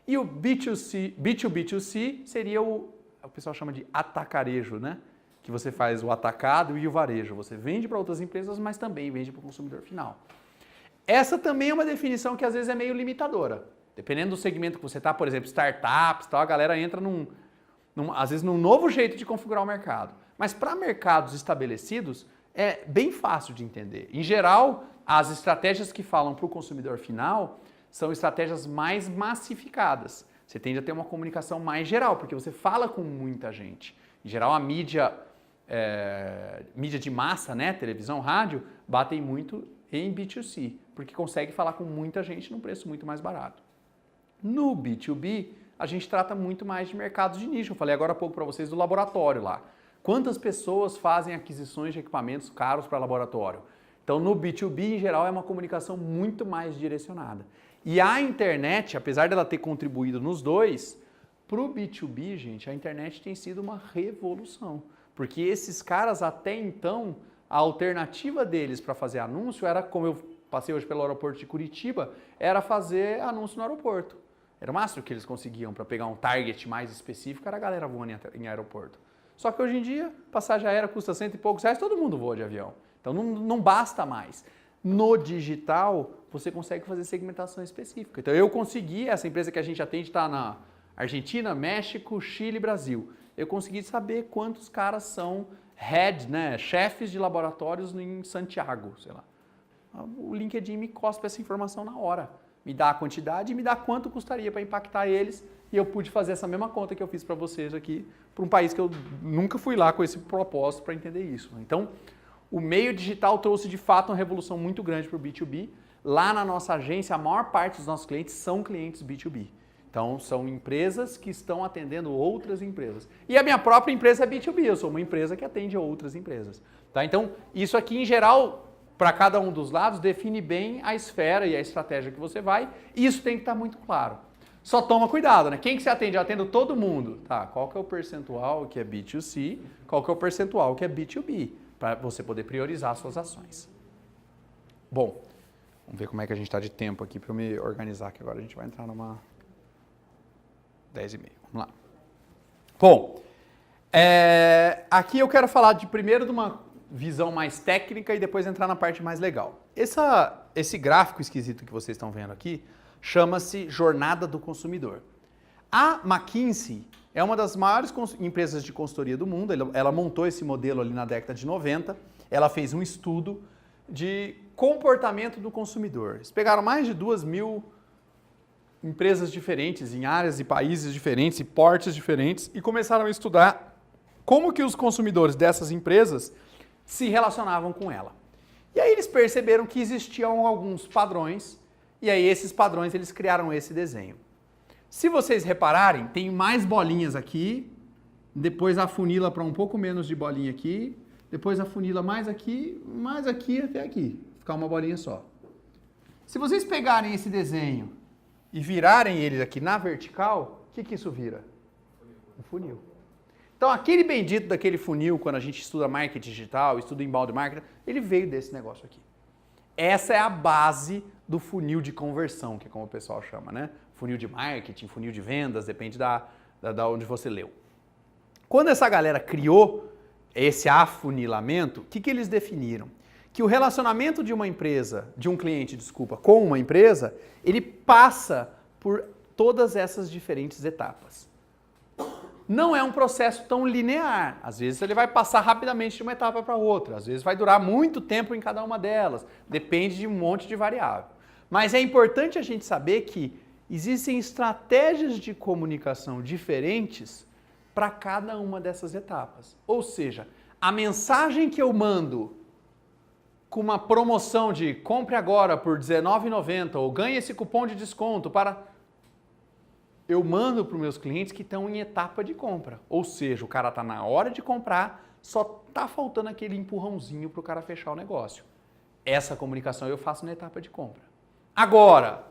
E o B2B2C seria o pessoal chama de atacarejo, né? Que você faz o atacado e o varejo. Você vende para outras empresas, mas também vende para o consumidor final. Essa também é uma definição que às vezes é meio limitadora. Dependendo do segmento que você está, por exemplo, startups, tal, a galera entra às vezes num novo jeito de configurar o mercado. Mas para mercados estabelecidos, é bem fácil de entender. Em geral, As estratégias que falam para o consumidor final são estratégias mais massificadas. Você tende a ter uma comunicação mais geral, porque você fala com muita gente. Em geral, a mídia de massa, né, televisão, rádio, batem muito em B2C, porque consegue falar com muita gente num preço muito mais barato. No B2B, a gente trata muito mais de mercados de nicho. Eu falei agora há pouco para vocês do laboratório lá. Quantas pessoas fazem aquisições de equipamentos caros para laboratório? Então, no B2B, em geral, é uma comunicação muito mais direcionada. E a internet, apesar dela ter contribuído nos dois, para o B2B, gente, a internet tem sido uma revolução. Porque esses caras, até então, a alternativa deles para fazer anúncio era, como eu passei hoje pelo aeroporto de Curitiba, era fazer anúncio no aeroporto. Era o máximo que eles conseguiam para pegar um target mais específico, era a galera voando em aeroporto. Só que hoje em dia, passagem aérea custa R$100 e poucos, todo mundo voa de avião. Então não basta mais. No digital, você consegue fazer segmentação específica. Então eu consegui, essa empresa que a gente atende está na Argentina, México, Chile e Brasil. Eu consegui saber quantos caras são chefes de laboratórios em Santiago, sei lá. O LinkedIn me cospe essa informação na hora. Me dá a quantidade e me dá quanto custaria para impactar eles. E eu pude fazer essa mesma conta que eu fiz para vocês aqui, para um país que eu nunca fui lá com esse propósito para entender isso. Então, o meio digital trouxe de fato uma revolução muito grande para o B2B. Lá na nossa agência, a maior parte dos nossos clientes são clientes B2B. Então, são empresas que estão atendendo outras empresas. E a minha própria empresa é B2B, eu sou uma empresa que atende outras empresas. Tá? Então, isso aqui em geral, para cada um dos lados, define bem a esfera e a estratégia que você vai. E isso tem que estar muito claro. Só toma cuidado, né? Quem que você atende? Eu atendo todo mundo. Tá, qual que é o percentual que é B2C, qual que é o percentual que é B2B, para você poder priorizar suas ações. Bom, vamos ver como é que a gente está de tempo aqui para eu me organizar, que agora a gente vai entrar numa 10h30. Vamos lá. Bom, aqui eu quero falar primeiro de uma visão mais técnica e depois entrar na parte mais legal. Esse gráfico esquisito que vocês estão vendo aqui chama-se Jornada do Consumidor. A McKinsey é uma das maiores empresas de consultoria do mundo, ela montou esse modelo ali na década de 90, ela fez um estudo de comportamento do consumidor. Eles pegaram mais de 2.000 empresas diferentes, em áreas e países diferentes e portes diferentes, e começaram a estudar como que os consumidores dessas empresas se relacionavam com ela. E aí eles perceberam que existiam alguns padrões, e aí esses padrões eles criaram esse desenho. Se vocês repararem, tem mais bolinhas aqui, depois afunila para um pouco menos de bolinha aqui, depois afunila mais aqui até aqui, ficar uma bolinha só. Se vocês pegarem esse desenho e virarem ele aqui na vertical, o que isso vira? Um funil. Então aquele bendito daquele funil, quando a gente estuda marketing digital, estuda inbound marketing, ele veio desse negócio aqui. Essa é a base do funil de conversão, que é como o pessoal chama, né? Funil de marketing, funil de vendas, depende da onde você leu. Quando essa galera criou esse afunilamento, o que eles definiram? Que o relacionamento de uma empresa, de um cliente, com uma empresa, ele passa por todas essas diferentes etapas. Não é um processo tão linear. Às vezes ele vai passar rapidamente de uma etapa para outra, às vezes vai durar muito tempo em cada uma delas, depende de um monte de variável. Mas é importante a gente saber que existem estratégias de comunicação diferentes para cada uma dessas etapas. Ou seja, a mensagem que eu mando com uma promoção de compre agora por R$19,90 ou ganhe esse cupom de desconto eu mando para os meus clientes que estão em etapa de compra. Ou seja, o cara está na hora de comprar, só está faltando aquele empurrãozinho para o cara fechar o negócio. Essa comunicação eu faço na etapa de compra. Agora,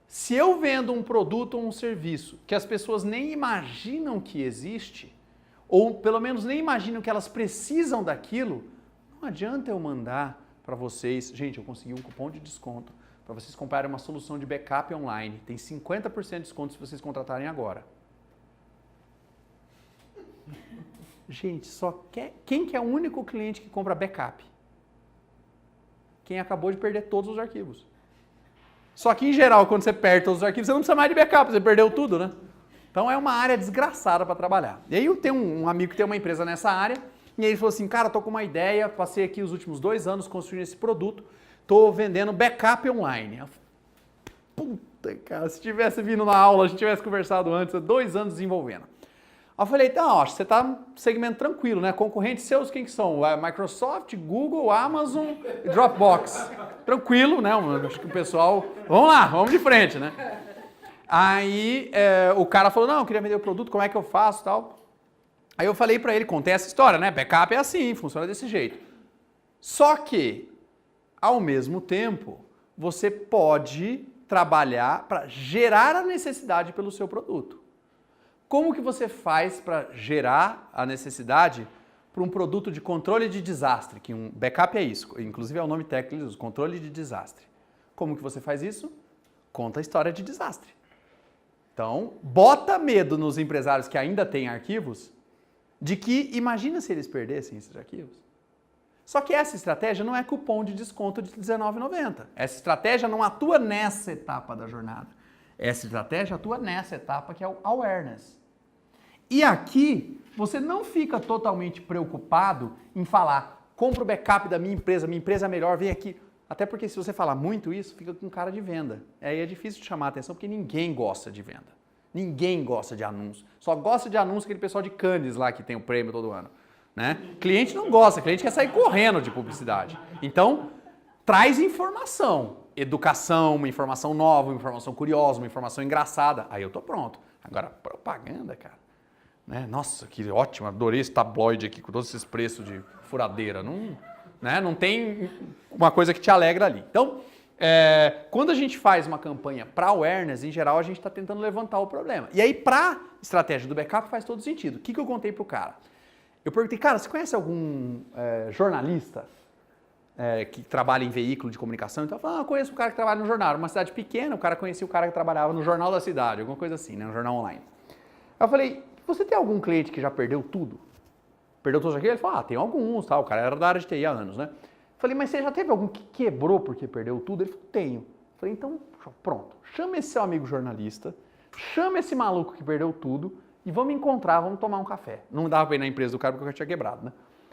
se eu vendo um produto ou um serviço que as pessoas nem imaginam que existe, ou pelo menos nem imaginam que elas precisam daquilo, não adianta eu mandar para vocês, gente, eu consegui um cupom de desconto para vocês comprarem uma solução de backup online. Tem 50% de desconto se vocês contratarem agora. Gente, quem que é o único cliente que compra backup? Quem acabou de perder todos os arquivos. Só que, em geral, quando você perde todos os arquivos, você não precisa mais de backup, você perdeu tudo, né? Então, é uma área desgraçada para trabalhar. E aí, eu tenho um amigo que tem uma empresa nessa área, e aí ele falou assim, cara, tô com uma ideia, passei aqui os últimos 2 anos construindo esse produto, tô vendendo backup online. Eu falei, puta, cara, se tivesse vindo na aula, a gente tivesse conversado antes, 2 anos desenvolvendo. Aí eu falei, então, acho que você tá no segmento tranquilo, né? Concorrentes seus, quem que são? Microsoft, Google, Amazon e Dropbox. Tranquilo, né? Acho que o pessoal... Vamos lá, vamos de frente, né? Aí o cara falou, não, eu queria vender o produto, como é que eu faço e tal. Aí eu falei pra ele, contei essa história, né? Backup é assim, funciona desse jeito. Só que, ao mesmo tempo, você pode trabalhar para gerar a necessidade pelo seu produto. Como que você faz para gerar a necessidade para um produto de controle de desastre? Que um backup é isso, inclusive é o nome técnico que eles usam, controle de desastre. Como que você faz isso? Conta a história de desastre. Então, bota medo nos empresários que ainda têm arquivos, de que imagina se eles perdessem esses arquivos. Só que essa estratégia não é cupom de desconto de R$19,90. Essa estratégia não atua nessa etapa da jornada. Essa estratégia atua nessa etapa que é o awareness. E aqui, você não fica totalmente preocupado em falar, compra o backup da minha empresa é melhor, vem aqui. Até porque se você falar muito isso, fica com cara de venda. Aí é difícil de chamar a atenção porque ninguém gosta de venda. Ninguém gosta de anúncio. Só gosta de anúncio aquele pessoal de Cannes lá que tem o prêmio todo ano. Né? Cliente não gosta, cliente quer sair correndo de publicidade. Então, traz informação. Educação, uma informação nova, uma informação curiosa, uma informação engraçada. Aí eu tô pronto. Agora, propaganda, cara. Né? Nossa, que ótimo, adorei esse tabloide aqui com todos esses preços de furadeira. Não, né? Não tem uma coisa que te alegra ali. Então, quando a gente faz uma campanha para awareness, em geral, a gente está tentando levantar o problema. E aí, para estratégia do backup, faz todo sentido. O que eu contei pro cara? Eu perguntei, cara, você conhece algum jornalista que trabalha em veículo de comunicação? Então, eu falei, conheço um cara que trabalha no jornal. Uma cidade pequena, o cara conhecia o cara que trabalhava no jornal da cidade, alguma coisa assim, né? No jornal online. Eu falei, você tem algum cliente que já perdeu tudo? Perdeu todos aqueles? Ele falou, tem alguns, tá? O cara era da área de TI há anos, né? Eu falei, mas você já teve algum que quebrou porque perdeu tudo? Ele falou, tenho. Eu falei, então, pronto. Chama esse seu amigo jornalista, chama esse maluco que perdeu tudo e vamos encontrar, vamos tomar um café. Não dava pra ir na empresa do cara porque o cara tinha quebrado, né?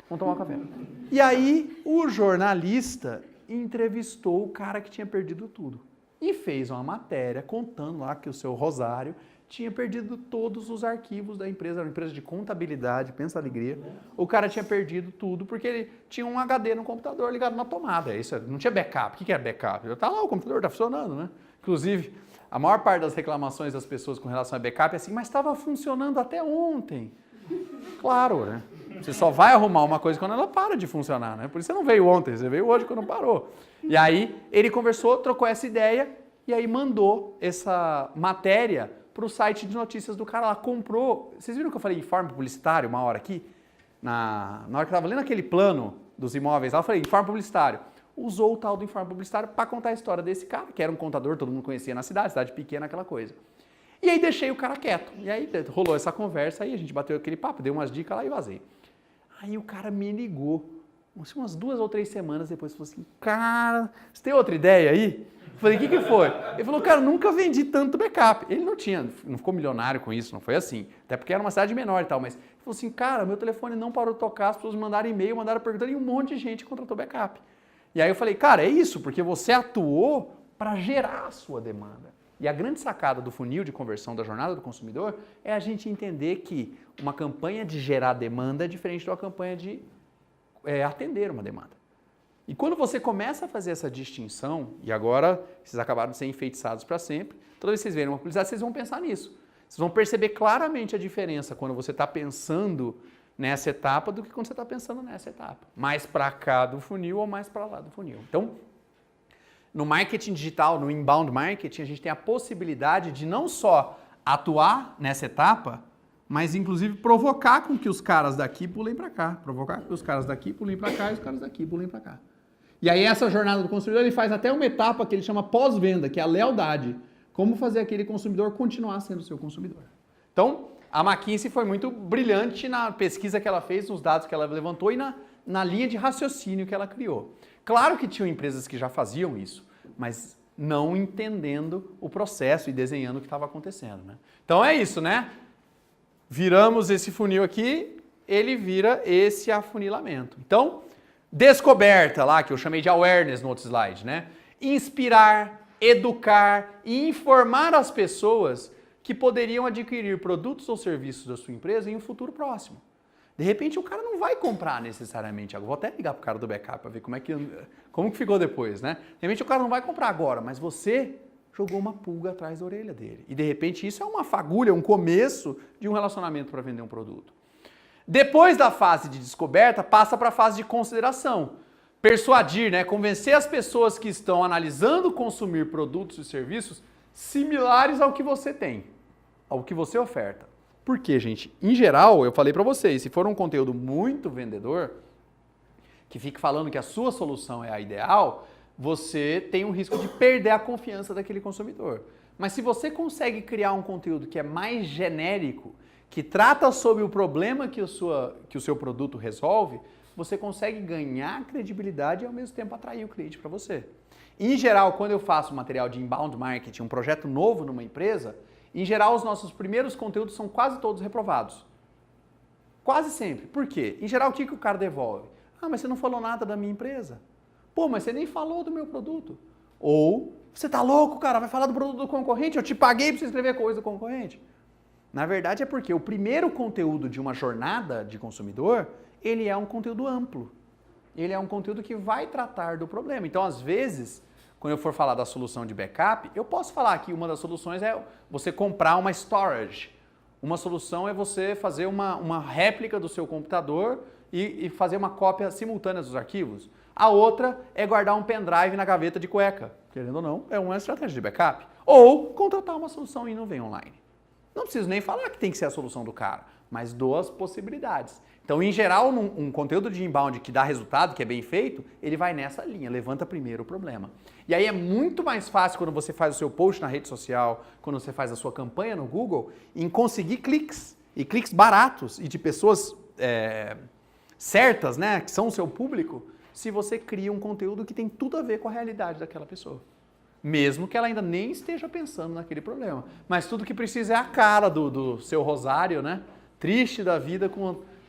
Vamos tomar um café. E aí, o jornalista entrevistou o cara que tinha perdido tudo. E fez uma matéria contando lá que o seu Rosário tinha perdido todos os arquivos da empresa, era uma empresa de contabilidade, pensa a alegria. O cara tinha perdido tudo porque ele tinha um HD no computador ligado na tomada. Isso não tinha backup. O que é backup? Tá lá, o computador tá funcionando, né? Inclusive, a maior parte das reclamações das pessoas com relação a backup é assim, mas estava funcionando até ontem. Claro, né? Você só vai arrumar uma coisa quando ela para de funcionar, né? Por isso você não veio ontem, você veio hoje quando parou. E aí, ele conversou, trocou essa ideia e aí mandou essa matéria para o site de notícias do cara lá, comprou. Vocês viram que eu falei informe publicitário uma hora aqui? Na hora que eu estava lendo aquele plano dos imóveis lá, eu falei informe publicitário. Usou o tal do informe publicitário para contar a história desse cara, que era um contador, todo mundo conhecia na cidade pequena, aquela coisa. E aí deixei o cara quieto. E aí rolou essa conversa, aí a gente bateu aquele papo, deu umas dicas lá e vazei. Aí o cara me ligou, umas 2 ou 3 semanas depois, falou assim, cara, você tem outra ideia aí? Eu falei, o que foi? Ele falou, cara, nunca vendi tanto backup. Ele não ficou milionário com isso, não foi assim. Até porque era uma cidade menor e tal, mas ele falou assim, cara, meu telefone não parou de tocar, as pessoas mandaram e-mail, mandaram pergunta e um monte de gente contratou backup. E aí eu falei, cara, é isso, porque você atuou para gerar a sua demanda. E a grande sacada do funil de conversão da jornada do consumidor é a gente entender que uma campanha de gerar demanda é diferente de uma campanha de atender uma demanda. E quando você começa a fazer essa distinção, e agora vocês acabaram de ser enfeitiçados para sempre, toda vez que vocês verem uma publicidade, vocês vão pensar nisso. Vocês vão perceber claramente a diferença quando você está pensando nessa etapa do que quando você está pensando nessa etapa. Mais para cá do funil ou mais para lá do funil. Então, no marketing digital, no inbound marketing, a gente tem a possibilidade de não só atuar nessa etapa, mas inclusive provocar com que os caras daqui pulem para cá. Provocar com que os caras daqui pulem para cá e os caras daqui pulem para cá. E aí essa jornada do consumidor, ele faz até uma etapa que ele chama pós-venda, que é a lealdade. Como fazer aquele consumidor continuar sendo seu consumidor. Então, a McKinsey foi muito brilhante na pesquisa que ela fez, nos dados que ela levantou e na linha de raciocínio que ela criou. Claro que tinham empresas que já faziam isso, mas não entendendo o processo e desenhando o que estava acontecendo, né? Então é isso, né? Viramos esse funil aqui, ele vira esse afunilamento. Então, Descoberta lá, que eu chamei de awareness no outro slide, né? Inspirar, educar e informar as pessoas que poderiam adquirir produtos ou serviços da sua empresa em um futuro próximo. De repente o cara não vai comprar necessariamente agora. Vou até ligar pro cara do backup para ver como que ficou depois, né? De repente o cara não vai comprar agora, mas você jogou uma pulga atrás da orelha dele. E de repente isso é uma fagulha, um começo de um relacionamento para vender um produto. Depois da fase de descoberta, passa para a fase de consideração. Persuadir, né? Convencer as pessoas que estão analisando consumir produtos e serviços similares ao que você tem, ao que você oferta. Por quê, gente? Em geral, eu falei para vocês, se for um conteúdo muito vendedor, que fique falando que a sua solução é a ideal, você tem um risco de perder a confiança daquele consumidor. Mas se você consegue criar um conteúdo que é mais genérico, que trata sobre o problema que o seu produto resolve, você consegue ganhar credibilidade e ao mesmo tempo atrair o cliente para você. Em geral, quando eu faço material de inbound marketing, um projeto novo numa empresa, em geral os nossos primeiros conteúdos são quase todos reprovados. Quase sempre. Por quê? Em geral, o que o cara devolve? Ah, mas você não falou nada da minha empresa. Pô, mas você nem falou do meu produto. Ou, você tá louco, cara, vai falar do produto do concorrente? Eu te paguei para você escrever coisa do concorrente. Na verdade é porque o primeiro conteúdo de uma jornada de consumidor, ele é um conteúdo amplo. Ele é um conteúdo que vai tratar do problema. Então, às vezes, quando eu for falar da solução de backup, eu posso falar que uma das soluções é você comprar uma storage. Uma solução é você fazer uma réplica do seu computador e fazer uma cópia simultânea dos arquivos. A outra é guardar um pendrive na gaveta de cueca. Querendo ou não, é uma estratégia de backup. Ou contratar uma solução em nuvem online. Não preciso nem falar que tem que ser a solução do cara, mas dou as possibilidades. Então, em geral, um conteúdo de inbound que dá resultado, que é bem feito, ele vai nessa linha, levanta primeiro o problema. E aí é muito mais fácil quando você faz o seu post na rede social, quando você faz a sua campanha no Google, em conseguir cliques, e cliques baratos, e de pessoas certas, né, que são o seu público, se você cria um conteúdo que tem tudo a ver com a realidade daquela pessoa. Mesmo que ela ainda nem esteja pensando naquele problema. Mas tudo que precisa é a cara do seu Rosário, né? Triste da vida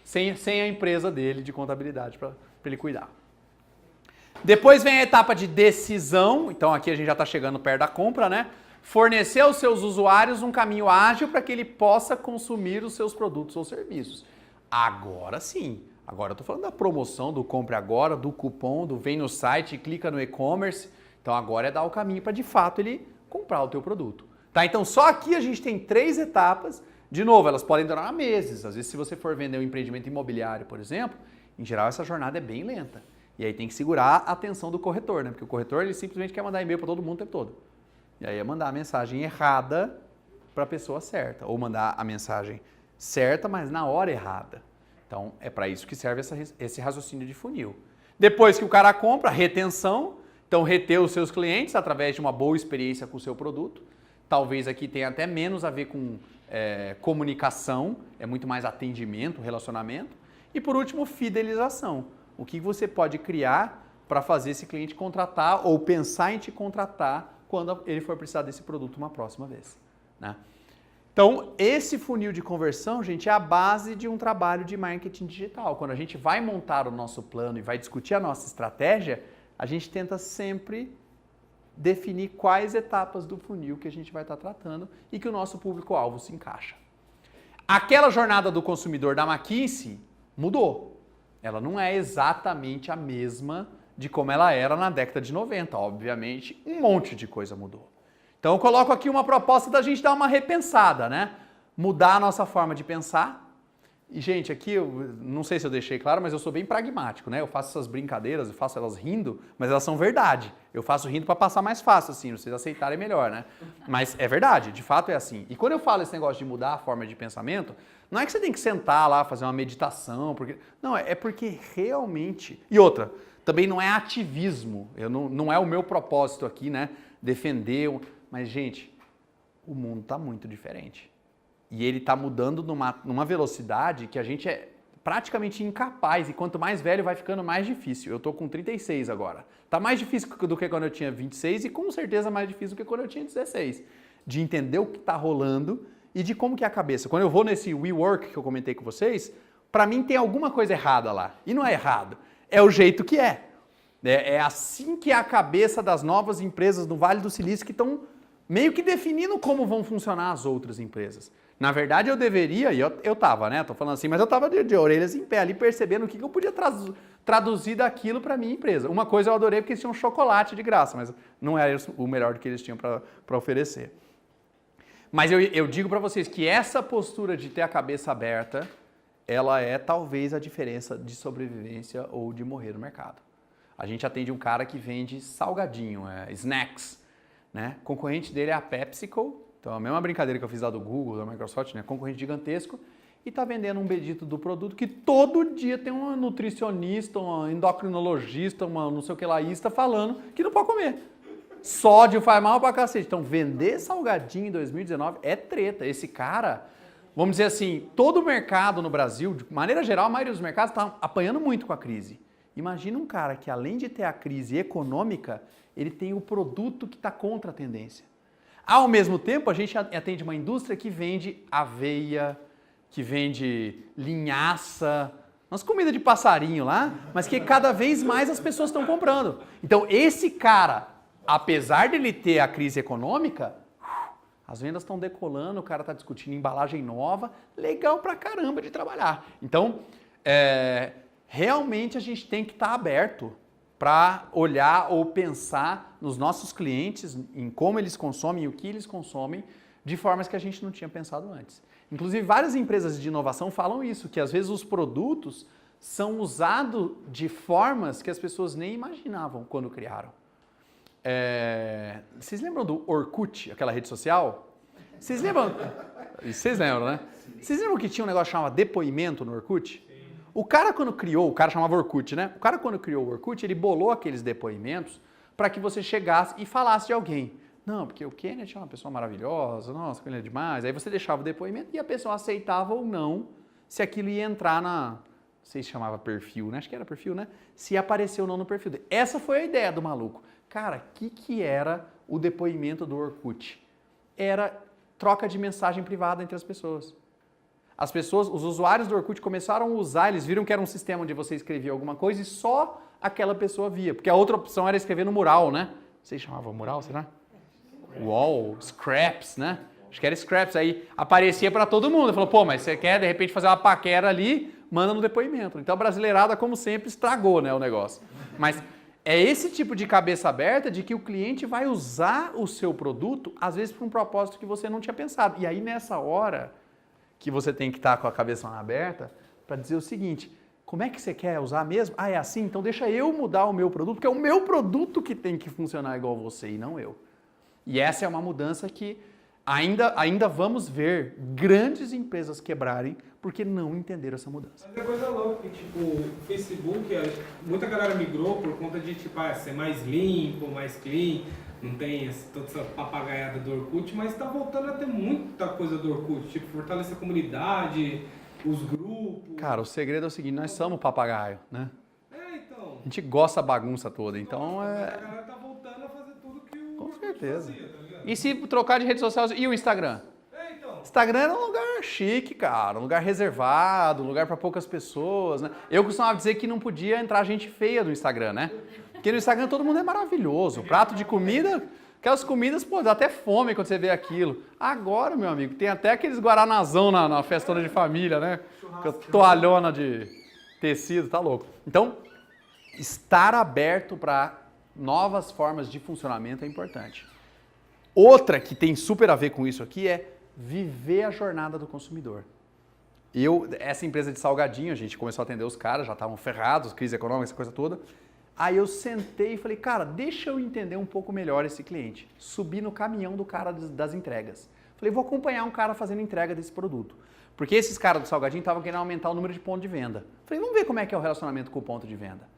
sem a empresa dele de contabilidade para ele cuidar. Depois vem a etapa de decisão. Então aqui a gente já está chegando perto da compra, né? Fornecer aos seus usuários um caminho ágil para que ele possa consumir os seus produtos ou serviços. Agora sim. Agora eu estou falando da promoção, do compre agora, do cupom, do vem no site, clica no e-commerce. Então agora é dar o caminho para de fato ele comprar o teu produto. Tá? Então só aqui a gente tem 3 etapas. De novo, elas podem durar meses. Às vezes se você for vender um empreendimento imobiliário, por exemplo, em geral essa jornada é bem lenta. E aí tem que segurar a atenção do corretor, né? Porque o corretor ele simplesmente quer mandar e-mail para todo mundo o tempo todo. E aí é mandar a mensagem errada para a pessoa certa. Ou mandar a mensagem certa, mas na hora errada. Então é para isso que serve esse raciocínio de funil. Depois que o cara compra, retenção. Então, reter os seus clientes através de uma boa experiência com o seu produto. Talvez aqui tenha até menos a ver com comunicação, é muito mais atendimento, relacionamento. E por último, fidelização. O que você pode criar para fazer esse cliente contratar ou pensar em te contratar quando ele for precisar desse produto uma próxima vez, né? Então, esse funil de conversão, gente, é a base de um trabalho de marketing digital. Quando a gente vai montar o nosso plano e vai discutir a nossa estratégia, a gente tenta sempre definir quais etapas do funil que a gente vai estar tratando e que o nosso público-alvo se encaixa. Aquela jornada do consumidor da McKinsey mudou. Ela não é exatamente a mesma de como ela era na década de 90. Obviamente, um monte de coisa mudou. Então eu coloco aqui uma proposta da gente dar uma repensada, né? Mudar a nossa forma de pensar. E, gente, aqui, eu não sei se eu deixei claro, mas eu sou bem pragmático, né? Eu faço essas brincadeiras, eu faço elas rindo, mas elas são verdade. Eu faço rindo para passar mais fácil, assim, vocês aceitarem melhor, né? Mas é verdade, de fato é assim. E quando eu falo esse negócio de mudar a forma de pensamento, não é que você tem que sentar lá, fazer uma meditação, porque não, é porque realmente... E outra, também não é ativismo, não é o meu propósito aqui, né? Defender... Mas, gente, o mundo está muito diferente. E ele está mudando numa velocidade que a gente é praticamente incapaz. E quanto mais velho vai ficando, mais difícil. Eu estou com 36 agora. Está mais difícil do que quando eu tinha 26 e com certeza mais difícil do que quando eu tinha 16. De entender o que está rolando e de como que é a cabeça. Quando eu vou nesse WeWork que eu comentei com vocês, para mim tem alguma coisa errada lá. E não é errado. É o jeito que é. É assim que é a cabeça das novas empresas no Vale do Silício que estão meio que definindo como vão funcionar as outras empresas. Na verdade, eu deveria, e eu tava, né? Tô falando assim, mas eu tava de orelhas em pé ali, percebendo o que eu podia traduzir daquilo para minha empresa. Uma coisa eu adorei porque eles tinham chocolate de graça, mas não era o melhor do que eles tinham para oferecer. Mas eu digo para vocês que essa postura de ter a cabeça aberta, ela é talvez a diferença de sobrevivência ou de morrer no mercado. A gente atende um cara que vende salgadinho, snacks, né? O concorrente dele é a PepsiCo. Então, a mesma brincadeira que eu fiz lá do Google, da Microsoft, né? Concorrente gigantesco, e está vendendo um bendito do produto que todo dia tem uma nutricionista, uma endocrinologista, uma não sei o que láista falando que não pode comer. Sódio faz mal pra cacete. Então, vender salgadinho em 2019 é treta. Esse cara, vamos dizer assim, todo o mercado no Brasil, de maneira geral, a maioria dos mercados está apanhando muito com a crise. Imagina um cara que, além de ter a crise econômica, ele tem o produto que está contra a tendência. Ao mesmo tempo, a gente atende uma indústria que vende aveia, que vende linhaça, umas comidas de passarinho lá, mas que cada vez mais as pessoas estão comprando. Então, esse cara, apesar de ele ter a crise econômica, as vendas estão decolando, o cara está discutindo embalagem nova, legal pra caramba de trabalhar. Então, realmente a gente tem que estar aberto para olhar ou pensar nos nossos clientes, em como eles consomem e o que eles consomem, de formas que a gente não tinha pensado antes. Inclusive, várias empresas de inovação falam isso, que às vezes os produtos são usados de formas que as pessoas nem imaginavam quando criaram. Vocês lembram do Orkut, aquela rede social? Vocês lembram? Vocês lembram, né? Vocês lembram que tinha um negócio chamado depoimento no Orkut? O cara quando criou, o cara chamava Orkut, né? O cara quando criou o Orkut, ele bolou aqueles depoimentos para que você chegasse e falasse de alguém. Não, porque o Kenneth é uma pessoa maravilhosa, nossa, ele é demais. Aí você deixava o depoimento e a pessoa aceitava ou não se aquilo ia entrar não sei se chamava perfil, né? Acho que era perfil, né? Se apareceu ou não no perfil dele. Essa foi a ideia do maluco. Cara, o que era o depoimento do Orkut? Era troca de mensagem privada entre as pessoas. As pessoas, os usuários do Orkut começaram a usar, eles viram que era um sistema onde você escrevia alguma coisa e só aquela pessoa via. Porque a outra opção era escrever no mural, né? Vocês chamavam mural, será? Wall, scraps, né? Acho que era scraps. Aí aparecia para todo mundo. Falou, pô, mas você quer de repente fazer uma paquera ali, manda no depoimento. Então a brasileirada, como sempre, estragou, né, o negócio. Mas é esse tipo de cabeça aberta de que o cliente vai usar o seu produto, às vezes para um propósito que você não tinha pensado. E aí nessa hora que você tem que estar com a cabeça aberta para dizer o seguinte, como é que você quer usar mesmo? Ah, é assim? Então deixa eu mudar o meu produto, porque é o meu produto que tem que funcionar igual você e não eu. E essa é uma mudança que ainda vamos ver grandes empresas quebrarem porque não entenderam essa mudança. Mas é coisa louca, que tipo, o Facebook, muita galera migrou por conta de tipo, ser mais limpo, mais clean, não tem toda essa papagaiada do Orkut, mas está voltando a ter muita coisa do Orkut, tipo, fortalecer a comunidade, os grupos. Cara, o segredo é o seguinte, nós somos papagaio, né? Então. A gente gosta da bagunça toda, então A galera tá voltando a fazer tudo que o Com certeza. fazia, tá ligado? E se trocar de rede social, e o Instagram? Então. Instagram era um lugar chique, cara, um lugar reservado, um lugar para poucas pessoas, né? Eu costumava dizer que não podia entrar gente feia no Instagram, né? Porque no Instagram todo mundo é maravilhoso. Prato de comida, aquelas comidas, pô, dá até fome quando você vê aquilo. Agora, meu amigo, tem até aqueles guaranazão na festona de família, né? Com a toalhona de tecido, tá louco. Então, estar aberto para novas formas de funcionamento é importante. Outra que tem super a ver com isso aqui é viver a jornada do consumidor. Essa empresa de salgadinho, a gente começou a atender os caras, já estavam ferrados, crise econômica, essa coisa toda. Aí eu sentei e falei, cara, deixa eu entender um pouco melhor esse cliente. Subi no caminhão do cara das entregas. Falei, vou acompanhar um cara fazendo entrega desse produto. Porque esses caras do salgadinho estavam querendo aumentar o número de pontos de venda. Falei, vamos ver como é que é o relacionamento com o ponto de venda.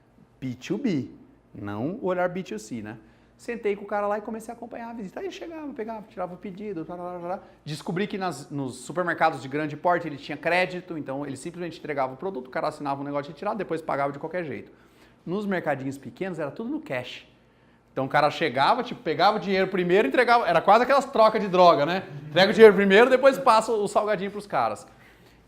B2B, não o olhar B2C, né? Sentei com o cara lá e comecei a acompanhar a visita. Aí ele chegava, pegava, tirava o pedido, descobri que nos supermercados de grande porte ele tinha crédito, então ele simplesmente entregava o produto, o cara assinava um negócio de retirada, depois pagava de qualquer jeito. Nos mercadinhos pequenos era tudo no cash. Então o cara chegava, tipo, pegava o dinheiro primeiro e entregava, era quase aquelas trocas de droga, né? Entrega o dinheiro primeiro, depois passa o salgadinho para os caras.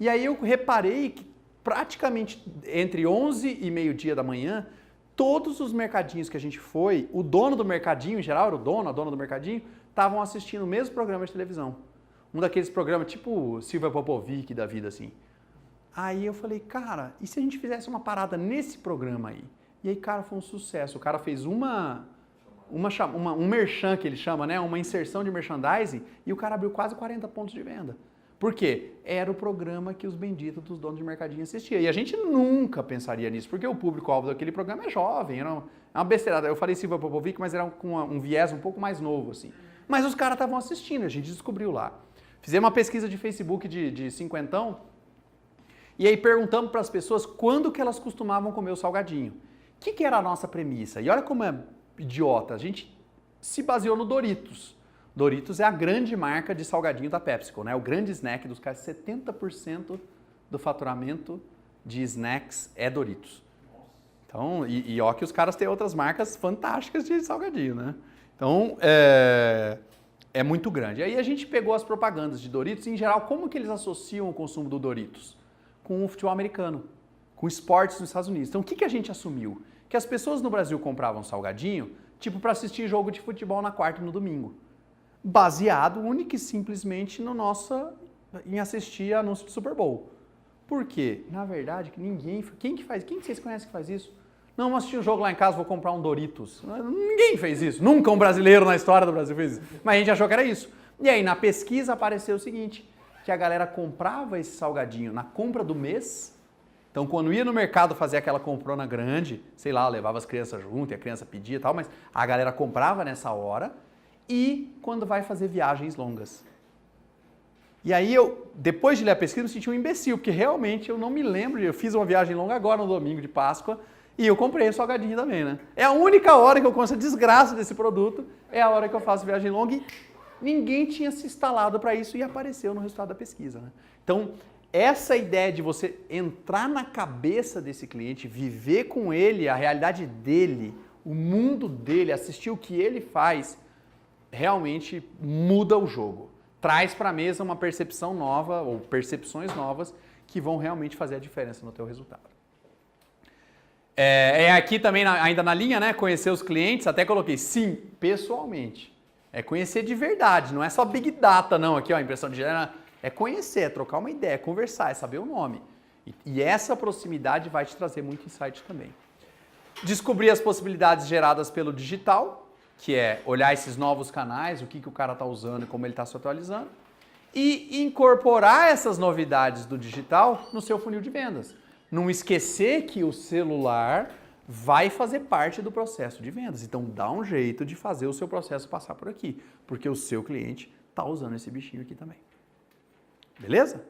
E aí eu reparei que praticamente entre 11 e meio-dia da manhã, todos os mercadinhos que a gente foi, o dono do mercadinho, em geral era o dono, a dona do mercadinho, estavam assistindo o mesmo programa de televisão. Um daqueles programas tipo Silvia Popovic da vida, assim. Aí eu falei, cara, e se a gente fizesse uma parada nesse programa aí? E aí, cara, foi um sucesso. O cara fez um merchan, que ele chama, né? Uma inserção de merchandising, e o cara abriu quase 40 pontos de venda. Por quê? Era o programa que os benditos dos donos de mercadinho assistiam. E a gente nunca pensaria nisso, porque o público-alvo daquele programa é jovem, é uma besteirada. Eu falei Silvia Popovic, mas era com um viés um pouco mais novo, assim. Mas os caras estavam assistindo, a gente descobriu lá. Fizemos uma pesquisa de Facebook de cinquentão, e aí perguntamos para as pessoas quando que elas costumavam comer o salgadinho. O que era a nossa premissa? E olha como é idiota, a gente se baseou no Doritos. Doritos é a grande marca de salgadinho da PepsiCo, né? O grande snack dos caras, 70% do faturamento de snacks é Doritos. Então, e ó que os caras têm outras marcas fantásticas de salgadinho, né? Então, é muito grande. Aí a gente pegou as propagandas de Doritos, em geral, como que eles associam o consumo do Doritos? Com o futebol americano, com esportes nos Estados Unidos. Então, o que a gente assumiu? Que as pessoas no Brasil compravam salgadinho, tipo, para assistir jogo de futebol na quarta e no domingo. Baseado única e simplesmente em assistir anúncio de Super Bowl. Por quê? Na verdade, quem que vocês conhecem que faz isso? Não, vou assistir um jogo lá em casa, vou comprar um Doritos. Ninguém fez isso. Nunca um brasileiro na história do Brasil fez isso. Mas a gente achou que era isso. E aí, na pesquisa apareceu o seguinte, que a galera comprava esse salgadinho na compra do mês. Então, quando ia no mercado fazer aquela comprona grande, sei lá, levava as crianças junto e a criança pedia e tal, mas a galera comprava nessa hora. E quando vai fazer viagens longas. E aí depois de ler a pesquisa, me senti um imbecil, porque realmente eu não me lembro, eu fiz uma viagem longa agora no domingo de Páscoa, e eu comprei o salgadinho também, né? É a única hora que eu conheço a desgraça desse produto, é a hora que eu faço viagem longa, e ninguém tinha se instalado para isso e apareceu no resultado da pesquisa, né? Então, essa ideia de você entrar na cabeça desse cliente, viver com ele, a realidade dele, o mundo dele, assistir o que ele faz, realmente muda o jogo. Traz para a mesa uma percepção nova ou percepções novas que vão realmente fazer a diferença no teu resultado. Aqui também, ainda na linha, né? Conhecer os clientes, até coloquei, sim, pessoalmente. É conhecer de verdade, não é só Big Data, não. Aqui, ó, impressão digital. É conhecer, é trocar uma ideia, é conversar, é saber o nome. E essa proximidade vai te trazer muito insight também. Descobrir as possibilidades geradas pelo digital, que é olhar esses novos canais, o que o cara está usando e como ele está se atualizando, e incorporar essas novidades do digital no seu funil de vendas. Não esquecer que o celular vai fazer parte do processo de vendas. Então, dá um jeito de fazer o seu processo passar por aqui, porque o seu cliente está usando esse bichinho aqui também. Beleza?